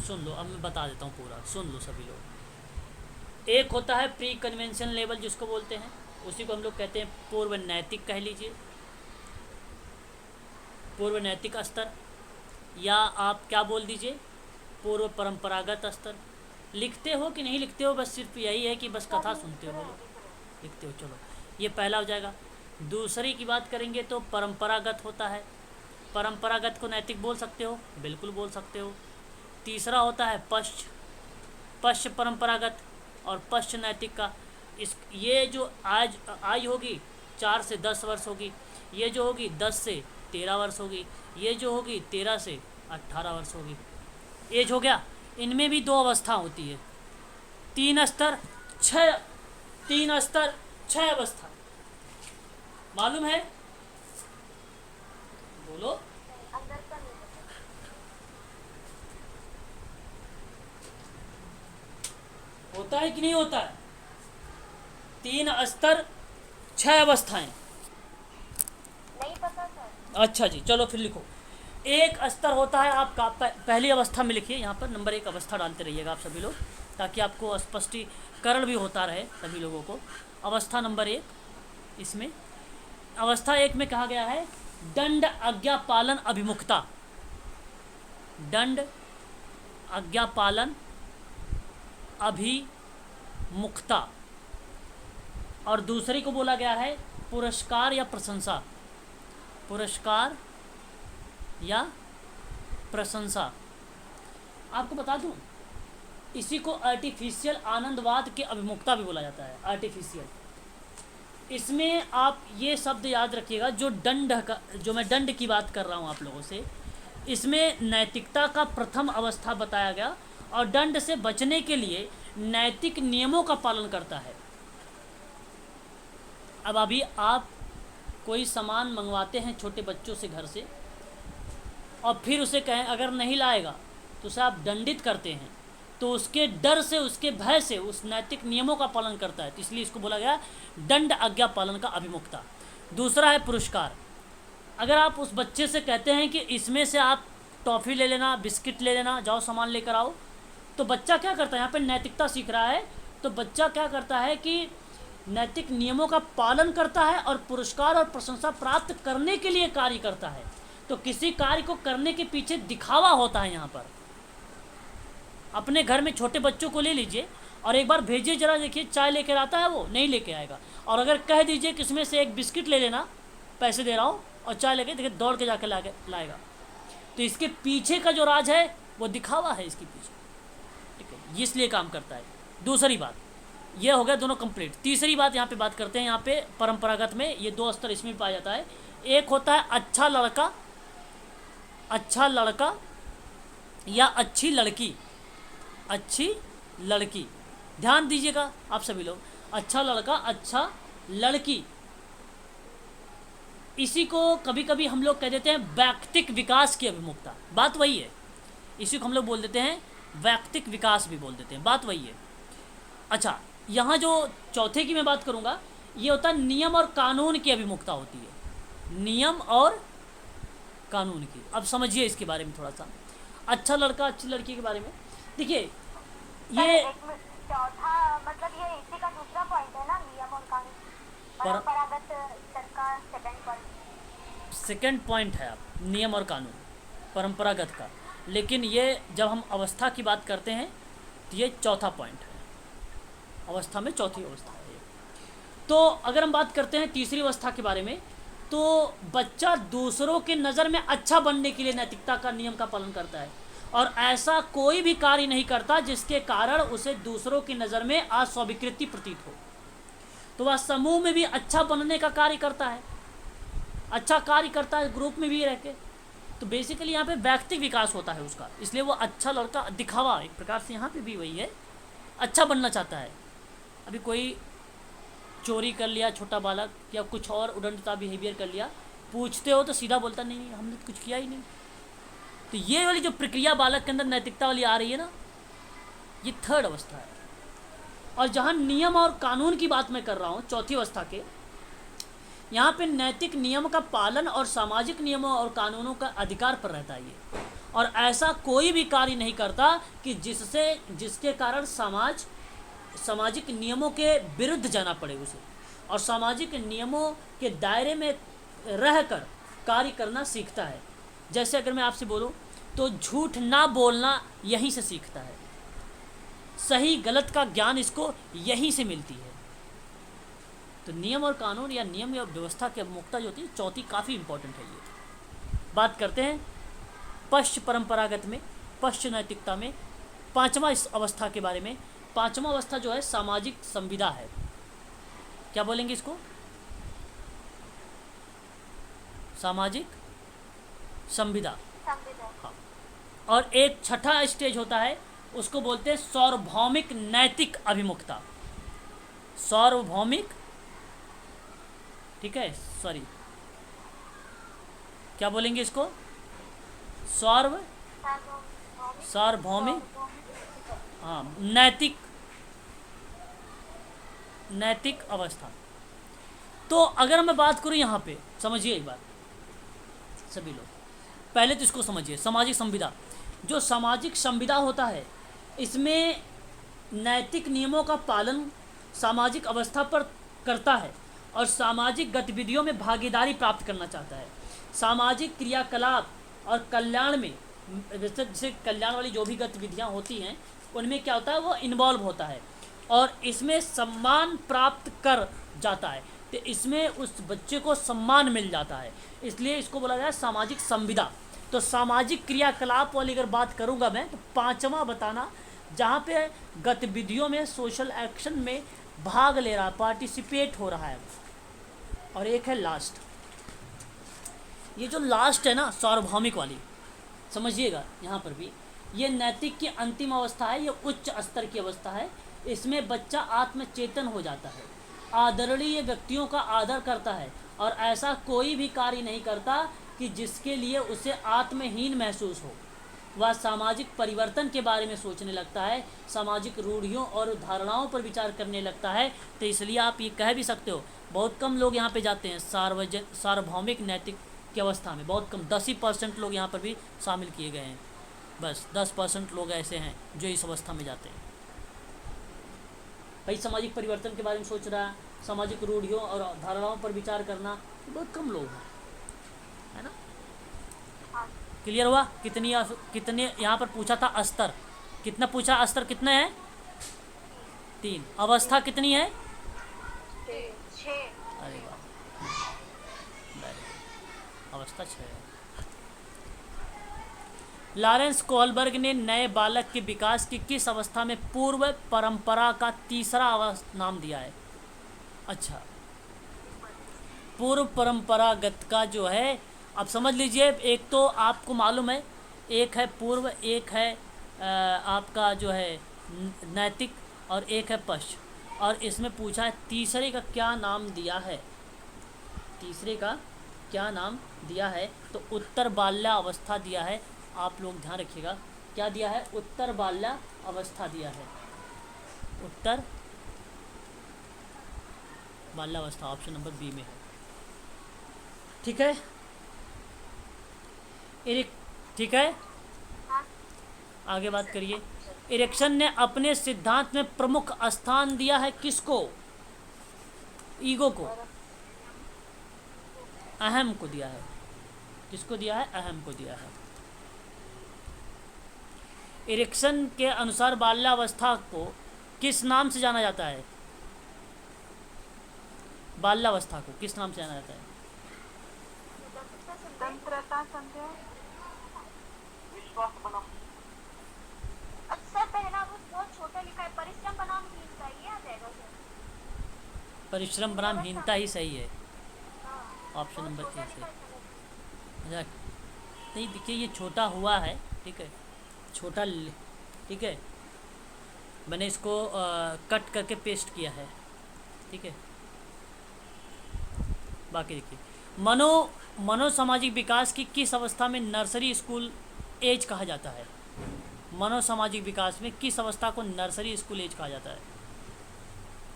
Speaker 1: सुन लो, अब मैं बता देता हूँ पूरा, सुन लो सभी लोग। एक होता है प्री कन्वेंशन लेवल जिसको बोलते हैं, उसी को हम लोग कहते हैं पूर्व नैतिक कह लीजिए, पूर्व नैतिक स्तर, या आप क्या बोल दीजिए पूर्व परंपरागत स्तर। लिखते हो कि नहीं लिखते हो? बस सिर्फ यही है कि बस कथा सुनते हो। बोलो लिखते हो। चलो ये पहला हो जाएगा। दूसरी की बात करेंगे तो परंपरागत होता है। परंपरागत को नैतिक बोल सकते हो? बिल्कुल बोल सकते हो। तीसरा होता है पश्च परंपरागत और पश्च नैतिक का। ये जो आज आयु होगी 4 से 10 वर्ष होगी, ये जो होगी 10 से 13 वर्ष होगी, ये जो होगी 13 से 18 वर्ष होगी। एज हो गया। इनमें भी 2 अवस्था होती है, 3 स्तर, 3 स्तर 6 अवस्था, मालूम है? बोलो।
Speaker 2: अंदर का नहीं पता।
Speaker 1: होता है कि नहीं होता है? 3 स्तर 6 अवस्थाएं।
Speaker 2: नहीं पता सर।
Speaker 1: अच्छा जी, चलो फिर लिखो। एक स्तर होता है आपका, पहली अवस्था में लिखिए, यहाँ पर नंबर 1 अवस्था डालते रहिएगा आप सभी लोग, ताकि आपको स्पष्टीकरण भी होता रहे सभी लोगों को। अवस्था नंबर 1, इसमें अवस्था 1 में कहा गया है दंड आज्ञा पालन अभिमुखता। दंड आज्ञा पालन अभिमुखता। और दूसरी को बोला गया है पुरस्कार या प्रशंसा। पुरस्कार या प्रशंसा। आपको बता दूं, इसी को आर्टिफिशियल आनंदवाद के अभिमुखता भी बोला जाता है। आर्टिफिशियल। इसमें आप ये शब्द याद रखिएगा, जो मैं दंड की बात कर रहा हूँ आप लोगों से, इसमें नैतिकता का प्रथम अवस्था बताया गया, और दंड से बचने के लिए नैतिक नियमों का पालन करता है। अब अभी आप कोई सामान मंगवाते हैं छोटे बच्चों से घर से, और फिर उसे कहें अगर नहीं लाएगा तो उसे आप दंडित करते हैं, तो उसके डर से, उसके भय से उस नैतिक नियमों का पालन करता है, तो इसलिए इसको बोला गया दंड आज्ञा पालन का अभिमुखता। दूसरा है पुरस्कार। अगर आप उस बच्चे से कहते हैं कि इसमें से आप टॉफ़ी ले लेना, बिस्किट ले लेना, जाओ सामान लेकर आओ, तो बच्चा क्या करता है, यहाँ पे नैतिकता सीख रहा है, तो बच्चा क्या करता है कि नैतिक नियमों का पालन करता है और पुरस्कार और प्रशंसा प्राप्त करने के लिए कार्य करता है। तो किसी कार्य को करने के पीछे दिखावा होता है। यहाँ पर अपने घर में छोटे बच्चों को ले लीजिए और एक बार भेजिए, जरा देखिए चाय लेकर आता है, वो नहीं लेके आएगा। और अगर कह दीजिए कि इसमें से एक बिस्किट ले लेना, पैसे दे रहा हूँ, और चाय लेके, देखिए दौड़ के जाके लाएगा। तो इसके पीछे का जो राज है वो दिखावा है इसके पीछे, ठीक है, इसलिए काम करता है। दूसरी बात ये हो गया, दोनों कंप्लीट। तीसरी बात यहाँ पे बात करते हैं। यहाँ पे परंपरागत में ये 2 स्तर इसमें पाया जाता है। एक होता है अच्छा लड़का या अच्छी लड़की। अच्छी लड़की, ध्यान दीजिएगा आप सभी लोग, अच्छा लड़का, अच्छा लड़की। इसी को कभी कभी हम लोग कह देते हैं व्यक्तिक विकास की अभिमुखता। बात वही है, इसी को हम लोग बोल देते हैं व्यक्तिक विकास भी बोल देते हैं, बात वही है। अच्छा, यहाँ जो चौथे की मैं बात करूँगा, ये होता है नियम और कानून की अभिमुखता होती है। नियम और कानून की। अब समझिए इसके बारे में थोड़ा सा, अच्छा लड़का अच्छी लड़की के बारे में। देखिए ये
Speaker 2: चौथा मतलब ये इसी का दूसरा पॉइंट है ना, नियम और कानून। परंपरागत का
Speaker 1: सेकंड पॉइंट है, आप नियम और कानून परंपरागत का। लेकिन ये जब हम अवस्था की बात करते हैं तो ये चौथा पॉइंट है, अवस्था में चौथी अवस्था है। तो अगर हम बात करते हैं तीसरी अवस्था के बारे में, तो बच्चा दूसरों के नज़र में अच्छा बनने के लिए नैतिकता का नियम का पालन करता है, और ऐसा कोई भी कार्य नहीं करता जिसके कारण उसे दूसरों की नज़र में अस्वीकृति प्रतीत हो। तो वह समूह में भी अच्छा बनने का कार्य करता है, अच्छा कार्य करता है ग्रुप में भी रह के। तो बेसिकली यहाँ पे व्यक्तिक विकास होता है उसका, इसलिए वो अच्छा लड़का, दिखावा एक प्रकार से यहाँ पे भी वही है, अच्छा बनना चाहता है। अभी कोई चोरी कर लिया छोटा बालक, या कुछ और उद्दंडता बिहेवियर कर लिया, पूछते हो तो सीधा बोलता नहीं हमने तो कुछ किया ही नहीं। तो ये वाली जो प्रक्रिया बालक के अंदर नैतिकता वाली आ रही है ना, ये थर्ड अवस्था है। और जहाँ नियम और कानून की बात मैं कर रहा हूँ चौथी अवस्था के, यहाँ पे नैतिक नियम का पालन और सामाजिक नियमों और कानूनों का अधिकार पर रहता है ये, और ऐसा कोई भी कार्य नहीं करता कि जिसके कारण सामाजिक नियमों के विरुद्ध जाना पड़े उसे, और सामाजिक नियमों के दायरे में रहकर कार्य करना सीखता है। जैसे अगर मैं आपसे बोलूं तो झूठ ना बोलना यहीं से सीखता है, सही गलत का ज्ञान इसको यहीं से मिलती है। तो नियम और कानून या नियम या व्यवस्था की अभिमुखता जो होती है चौथी, काफ़ी इंपॉर्टेंट है ये। बात करते हैं पश्च परंपरागत में, पश्च नैतिकता में पांचवा इस अवस्था के बारे में। पांचवा अवस्था जो है सामाजिक संविदा है। क्या बोलेंगे इसको? सामाजिक संविदा। हाँ। और एक छठा स्टेज होता है, उसको बोलते हैं सार्वभौमिक नैतिक अभिमुखता। सार्वभौमिक, ठीक है, सॉरी क्या बोलेंगे इसको, सार्वभौमिक, हाँ, नैतिक, नैतिक अवस्था। तो अगर मैं बात करूं यहाँ पे, समझिए एक बात सभी लोग, पहले तो इसको समझिए, सामाजिक संविदा। जो सामाजिक संविदा होता है, इसमें नैतिक नियमों का पालन सामाजिक अवस्था पर करता है और सामाजिक गतिविधियों में भागीदारी प्राप्त करना चाहता है। सामाजिक क्रियाकलाप और कल्याण में, जैसे कल्याण वाली जो भी गतिविधियां होती हैं उनमें क्या होता है, वो इन्वॉल्व होता है और इसमें सम्मान प्राप्त कर जाता है। तो इसमें उस बच्चे को सम्मान मिल जाता है, इसलिए इसको बोला जाए सामाजिक संविदा। तो सामाजिक क्रियाकलाप वाली अगर बात करूंगा मैं, तो पांचवा बताना, जहाँ पे गतिविधियों में, सोशल एक्शन में भाग ले रहा है, पार्टिसिपेट हो रहा है। और एक है लास्ट, ये जो लास्ट है ना, सार्वभौमिक वाली, समझिएगा यहाँ पर भी, ये नैतिक की अंतिम अवस्था है, ये उच्च स्तर की अवस्था है। इसमें बच्चा आत्मचेतन हो जाता है, आदरणीय व्यक्तियों का आदर करता है और ऐसा कोई भी कार्य नहीं करता कि जिसके लिए उसे आत्महीन महसूस हो। वह सामाजिक परिवर्तन के बारे में सोचने लगता है, सामाजिक रूढ़ियों और धारणाओं पर विचार करने लगता है। तो इसलिए आप ये कह भी सकते हो, बहुत कम लोग यहाँ पे जाते हैं सार्वभौमिक नैतिक की अवस्था में, बहुत कम, 10% लोग यहाँ पर भी शामिल किए गए हैं। बस 10% लोग ऐसे हैं जो इस अवस्था में जाते हैं। भाई सामाजिक परिवर्तन के बारे में सोच रहा है, सामाजिक रूढ़ियों और धारणाओं पर विचार करना, बहुत कम लोग हैं, है ना। क्लियर हुआ? कितने यहाँ पर पूछा था स्तर, कितना पूछा, स्तर कितने हैं, 3। अवस्था कितनी है,
Speaker 2: 6।
Speaker 1: अरे वाह, अवस्था 6 है। लॉरेंस कोहलबर्ग ने नए बालक के विकास की किस अवस्था में पूर्व परंपरा का तीसरा नाम दिया है? अच्छा, पूर्व परंपरागत का जो है, अब समझ लीजिए, एक तो आपको मालूम है, एक है पूर्व, एक है आपका जो है नैतिक, और एक है पश्च। और इसमें पूछा है तीसरे का क्या नाम दिया है, तीसरे का क्या नाम दिया है? तो उत्तर बाल्या अवस्था दिया है। आप लोग ध्यान रखिएगा, क्या दिया है? उत्तर बाल्या अवस्था दिया है, उत्तर बाल्यावस्था, ऑप्शन नंबर बी में है। ठीक है, ठीक है, आगे बात करिए। इरिक्सन ने अपने सिद्धांत में प्रमुख स्थान दिया है किसको? ईगो को, अहम को दिया है। किसको दिया है? अहम को दिया है। इरिक्सन के अनुसार बाल्यावस्था को किस नाम से जाना जाता है? बाल्यावस्था को किस नाम से जाना जाता है?
Speaker 2: स्वतंत्रता संदेह, विश्वास बनाम, अच्छा पहला वो बहुत छोटा लिखा है, परिश्रम बनाम हीनता, ये आ जाएगा सर?
Speaker 1: परिश्रम बनाम हीनता ही सही है, ऑप्शन नंबर ए से। नहीं, देखिए ये छोटा हुआ है, ठीक है, छोटा, ठीक है, मैंने इसको कट करके पेस्ट किया है, ठीक है। बाकी देखिए, मनोसामाजिक विकास की किस अवस्था में नर्सरी स्कूल एज कहा जाता है? मनोसामाजिक विकास में किस अवस्था को नर्सरी स्कूल एज कहा जाता है?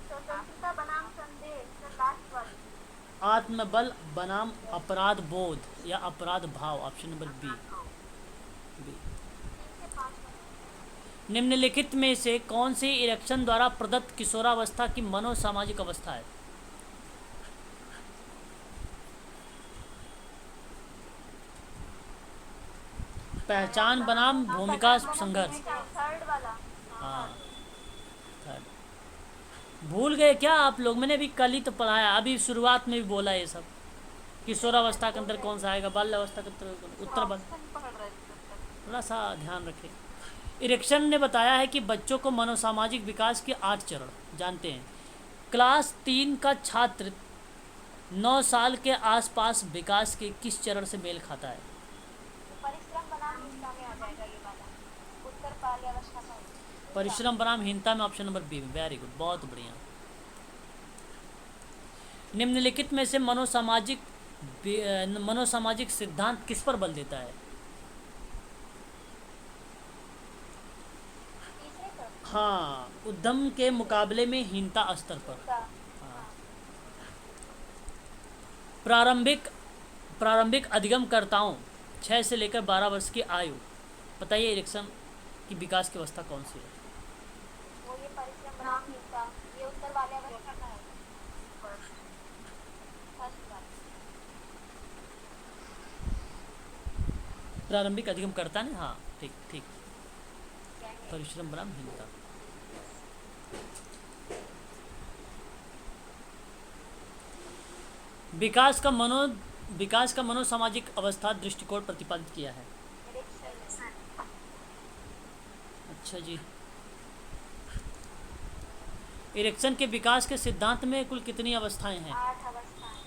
Speaker 2: स्वतंत्रता बनाम संदेह, लास्ट वाली,
Speaker 1: आत्मबल बनाम अपराध बोध या अपराध भाव, ऑप्शन नंबर बी। निम्नलिखित में से कौन सी इरिक्सन द्वारा प्रदत्त किशोरावस्था की मनोसामाजिक अवस्था है? पहचान बनाम भूमिका संघर्ष,
Speaker 2: थर्ड वाला,
Speaker 1: हाँ, थर्ड। भूल गए क्या आप लोग? मैंने अभी कल ही तो पढ़ाया, अभी शुरुआत में भी बोला ये सब। किशोरावस्था के अंदर कौन सा आएगा? बाल्यावस्था के अंदर उत्तर बल, थोड़ा सा ध्यान रखें। इरिक्सन ने बताया है कि बच्चों को मनोसामाजिक विकास के 8 चरण जानते हैं। क्लास 3 का छात्र 9 साल के आसपास विकास के किस चरण से मेल खाता है?
Speaker 2: परिश्रम बनाम हीनता में आ जाएगा ये वाला, उत्तर बाल्यावस्था का।
Speaker 1: परिश्रम बनाम हीनता में, ऑप्शन नंबर बी में। वेरी गुड, बहुत बढ़िया। निम्नलिखित में से मनोसामाजिक सिद्धांत किस पर बल देता है?
Speaker 2: तीसरे पर।
Speaker 1: हाँ, उद्यम के मुकाबले में हीनता स्तर पर।
Speaker 2: का।
Speaker 1: हाँ।
Speaker 2: हाँ।
Speaker 1: प्रारंभिक अधिगमकर्ताओं 6 से लेकर 12 वर्ष की आयु, बताइए इरेक्शन की विकास की अवस्था कौन सी है?
Speaker 2: वो ये परिश्रम बनाम हिंसा, ये उत्तर वाले अवस्था का है। फर्स्ट वाला।
Speaker 1: प्रारंभिक अधिगमकर्ता ने, हाँ ठीक ठीक,
Speaker 2: क्या है?
Speaker 1: परिश्रम बनाम हीनता। विकास का मनोसामाजिक अवस्था दृष्टिकोण प्रतिपादित किया है।
Speaker 2: निरीक्षण।
Speaker 1: अच्छा जी। इरेक्शन के विकास के सिद्धांत में कुल कितनी अवस्थाएं हैं?
Speaker 2: 8 अवस्थाएं।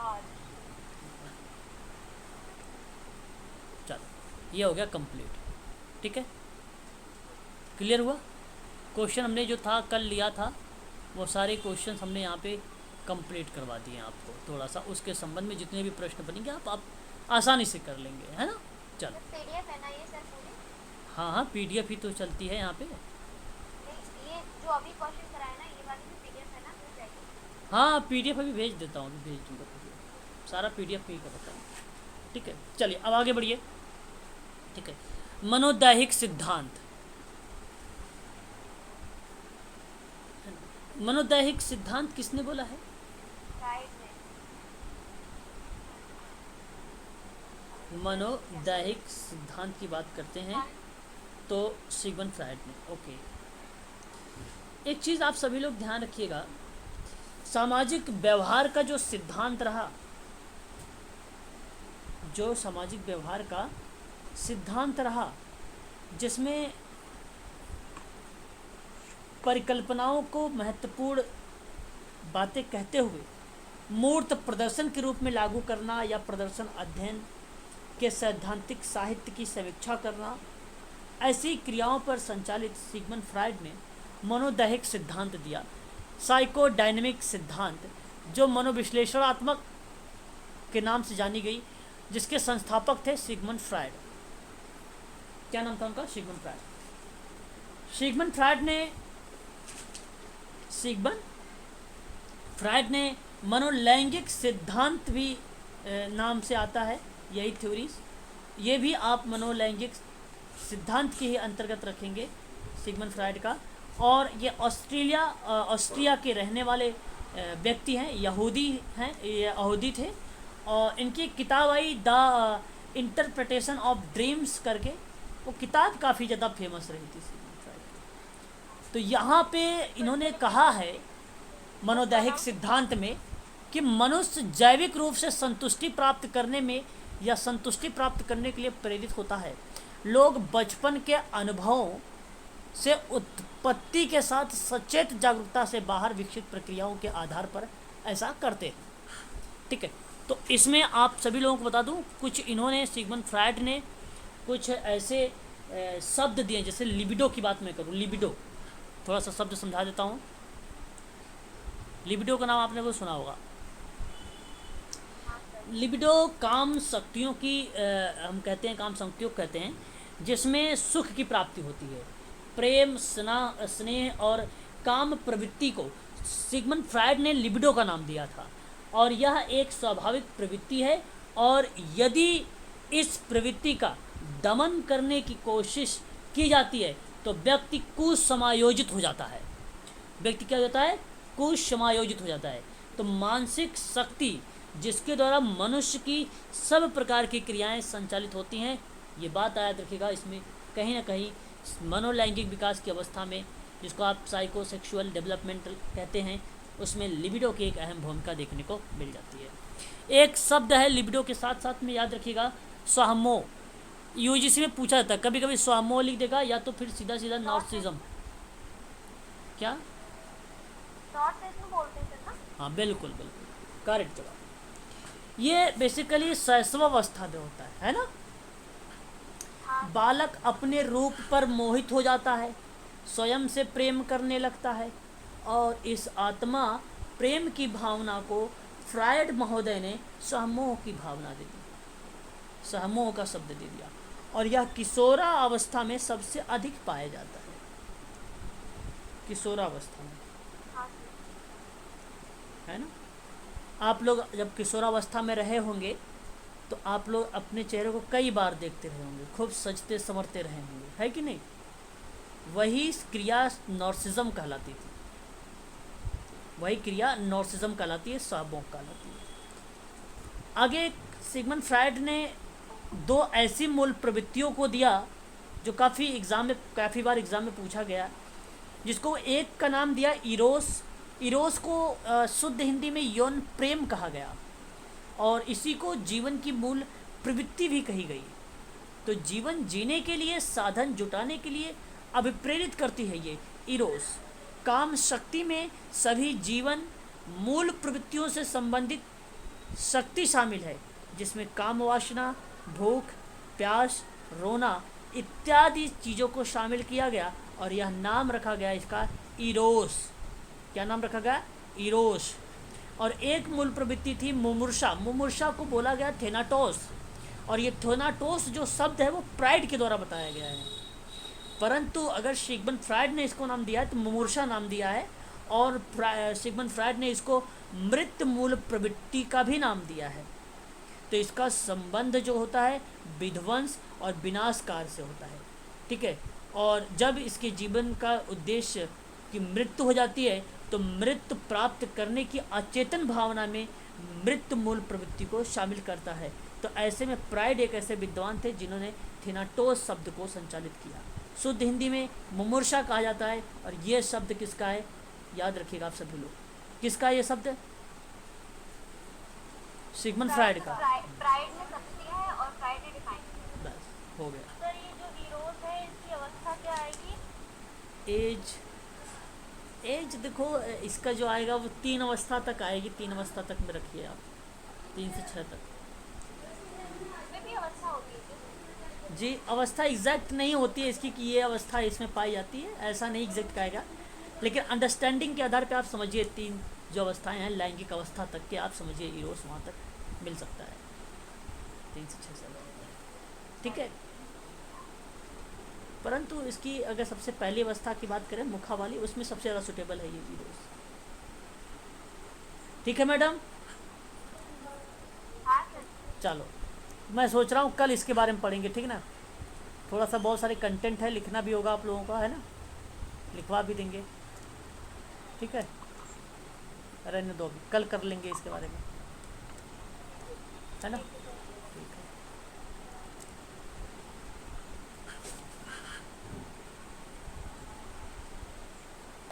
Speaker 2: 8।
Speaker 1: चलो, ये हो गया कंप्लीट। ठीक है, क्लियर हुआ? क्वेश्चन हमने जो था कल लिया था, वो सारे क्वेश्चन हमने यहाँ पे कंप्लीट करवा दिए आपको। थोड़ा सा उसके संबंध में जितने भी प्रश्न बनेंगे आप आसानी से कर लेंगे, है ना? चलो,
Speaker 2: पीडीएफ है ना ये सर पूरी?
Speaker 1: हाँ हाँ, पीडीएफ ही तो चलती है यहाँ पे।
Speaker 2: नहीं, ये जो अभी क्वेश्चन कराए ना, ये वाली भी पीडीएफ है ना, मिल जाएगी?
Speaker 1: हाँ, पीडीएफ अभी भेज देता हूँ, अभी भेज दूँगा PDF। सारा पीडीएफ ही का बताऊँ। ठीक है, चलिए अब आगे बढ़िए। ठीक है, मनोदैहिक सिद्धांत। मनोदैहिक सिद्धांत किसने बोला है?
Speaker 2: फ्राइड ने।
Speaker 1: मनोदैहिक सिद्धांत की बात करते हैं तो सिगमंड फ्रायड ने। ओके, एक चीज़ आप सभी लोग ध्यान रखिएगा, सामाजिक व्यवहार का जो सिद्धांत रहा, जो सामाजिक व्यवहार का सिद्धांत रहा, जिसमें परिकल्पनाओं को महत्वपूर्ण बातें कहते हुए मूर्त प्रदर्शन के रूप में लागू करना या प्रदर्शन अध्ययन के सैद्धांतिक साहित्य की समीक्षा करना, ऐसी क्रियाओं पर संचालित सिगमंड फ्रायड ने मनोदैहिक सिद्धांत दिया। साइकोडायनेमिक सिद्धांत, जो मनोविश्लेषणात्मक के नाम से जानी गई, जिसके संस्थापक थे सिगमंड फ्रायड। क्या नाम था उनका? Sigmund Freud. सिगमंड फ्रायड ने मनोलैंगिक सिद्धांत भी नाम से आता है, यही थ्योरीज, ये भी आप मनोलैंगिक सिद्धांत के ही अंतर्गत रखेंगे सिगमंड फ्रायड का। और ये ऑस्ट्रिया के रहने वाले व्यक्ति हैं, यहूदी थे, और इनकी किताब I the interpretation of dreams करके, वो किताब काफ़ी ज़्यादा फेमस रही थी सिगमंड फ्रायड। तो यहाँ पे इन्होंने कहा है मनोदैहिक सिद्धांत में कि मनुष्य जैविक रूप से संतुष्टि प्राप्त करने में या संतुष्टि प्राप्त करने के लिए प्रेरित होता है। लोग बचपन के अनुभवों से उत्पत्ति के साथ सचेत जागरूकता से बाहर विकसित प्रक्रियाओं के आधार पर ऐसा करते हैं। ठीक है, तो इसमें आप सभी लोगों को बता दूं, कुछ इन्होंने सिगमंड फ्रायड ने कुछ ऐसे शब्द दिए, जैसे लिबिडो की बात मैं करूं। लिबिडो, थोड़ा सा शब्द समझा देता हूं। लिबिडो का नाम आपने वो सुना होगा। लिबिडो काम शक्तियों की हम कहते हैं, काम शक्तियों कहते हैं, जिसमें सुख की प्राप्ति होती है। प्रेम, स्नेह और काम प्रवृत्ति को सिगमंड फ्रायड ने लिबिडो का नाम दिया था, और यह एक स्वाभाविक प्रवृत्ति है, और यदि इस प्रवृत्ति का दमन करने की कोशिश की जाती है तो व्यक्ति कुसमायोजित हो जाता है। व्यक्ति क्या हो जाता है? कुसमायोजित हो जाता है। तो मानसिक शक्ति जिसके द्वारा मनुष्य की सब प्रकार की क्रियाएं संचालित होती हैं, ये बात याद रखिएगा। इसमें कहीं ना कहीं मनोलैंगिक विकास की अवस्था में, जिसको आप साइकोसेक्सुअल डेवलपमेंटल कहते हैं, उसमें लिबिडो की एक अहम भूमिका देखने को मिल जाती है। एक शब्द है लिबिडो के साथ साथ में, याद रखिएगा, स्वामो। यूजीसी में पूछा जाता है, कभी कभी स्वामो लिख देगा, या तो फिर सीधा सीधा नार्सिज्म। क्या
Speaker 2: नॉर्सिज्म बोलते हैं ना?
Speaker 1: हाँ, बिल्कुल बिल्कुल करेक्ट जवाब। ये बेसिकली शैशवावस्था में होता है ना?
Speaker 2: हाँ।
Speaker 1: बालक अपने रूप पर मोहित हो जाता है, स्वयं से प्रेम करने लगता है, और इस आत्मा प्रेम की भावना को फ्रायड महोदय ने सहमोह की भावना दे दी, सहमोह का शब्द दे दिया, और यह किशोरावस्था में सबसे अधिक पाया जाता है, किशोरावस्था में,
Speaker 2: हाँ सर।
Speaker 1: है ना। आप लोग जब किशोरावस्था में रहे होंगे तो आप लोग अपने चेहरे को कई बार देखते रहे होंगे, खूब सजते संवरते रहे होंगे, है कि नहीं। वही क्रिया नॉर्सिज्म कहलाती थी, वही क्रिया नॉर्सिज्म कहलाती है, सहमोह कहलाती है। आगे सिगमंड फ्रायड ने दो ऐसी मूल प्रवृत्तियों को दिया जो काफ़ी बार एग्ज़ाम में पूछा गया, जिसको एक का नाम दिया इरोस। इरोस को शुद्ध हिंदी में यौन प्रेम कहा गया, और इसी को जीवन की मूल प्रवृत्ति भी कही गई। तो जीवन जीने के लिए साधन जुटाने के लिए अभिप्रेरित करती है ये इरोस। काम शक्ति में सभी जीवन मूल प्रवृत्तियों से संबंधित शक्ति शामिल है, जिसमें काम वासना, भूख, प्यास, रोना इत्यादि चीज़ों को शामिल किया गया, और यह नाम रखा गया इसका इरोस। क्या नाम रखा गया? इरोस। और एक मूल प्रवृत्ति थी मुमुर्षा। मुमुर्षा को बोला गया थेनाटोस, और ये थेनाटोस जो शब्द है वो प्राइड के द्वारा बताया गया है, परंतु अगर सिगमंड फ्रायड ने इसको नाम दिया है तो मुमुर्षा नाम दिया है, और सिगमंड फ्रायड ने इसको मृत मूल प्रवृत्ति का भी नाम दिया है। तो इसका संबंध जो होता है विध्वंस और विनाशकार से होता है, ठीक है। और जब इसके जीवन का उद्देश्य की मृत्यु हो जाती है तो मृत्यु प्राप्त करने की अचेतन भावना में मृत मूल प्रवृत्ति को शामिल करता है। तो ऐसे में प्राइड एक ऐसे विद्वान थे जिन्होंने थेनाटोस शब्द को संचालित किया। शुद्ध हिंदी में मुमुर्षा कहा जाता है, और ये शब्द किसका है याद रखिएगा आप सभी लोग, किसका ये शब्द? सिगमंड फ्रायड का।
Speaker 2: फ्रायड ने शब्द दिया है और फ्रायड ने डिफाइन किया।
Speaker 1: बस हो गया।
Speaker 2: सर ये जो इरोस है इसकी अवस्था क्या आएगी?
Speaker 1: एज देखो, इसका जो आएगा वो 3 अवस्था तक आएगी, 3 अवस्था तक में रखिए आप, 3 से 6 तक।
Speaker 2: इसमें भी अवस्था होती है क्या?
Speaker 1: जी, अवस्था एग्जैक्ट नहीं होती है इसकी कि ये अवस्था इसमें पाई जाती है, ऐसा नहीं एग्जैक्ट कहेगा, लेकिन अंडरस्टैंडिंग के आधार पे आप समझिए 3 जो अवस्थाएं हैं लैंगिक अवस्था तक के, आप समझिए इरोस वहाँ तक मिल सकता है, 3 से 6 साल, ठीक है। परंतु इसकी अगर सबसे पहली अवस्था की बात करें मुखा वाली, उसमें सबसे ज़्यादा सुटेबल है ये इरोस, ठीक है मैडम।
Speaker 2: हाँ सर।
Speaker 1: चलो, मैं सोच रहा हूँ कल इसके बारे में पढ़ेंगे, ठीक ना। थोड़ा सा बहुत सारे कंटेंट है, लिखना भी होगा आप लोगों का, है ना, लिखवा भी देंगे, ठीक है। रहने दो, कल कर लेंगे इसके बारे में, है ना।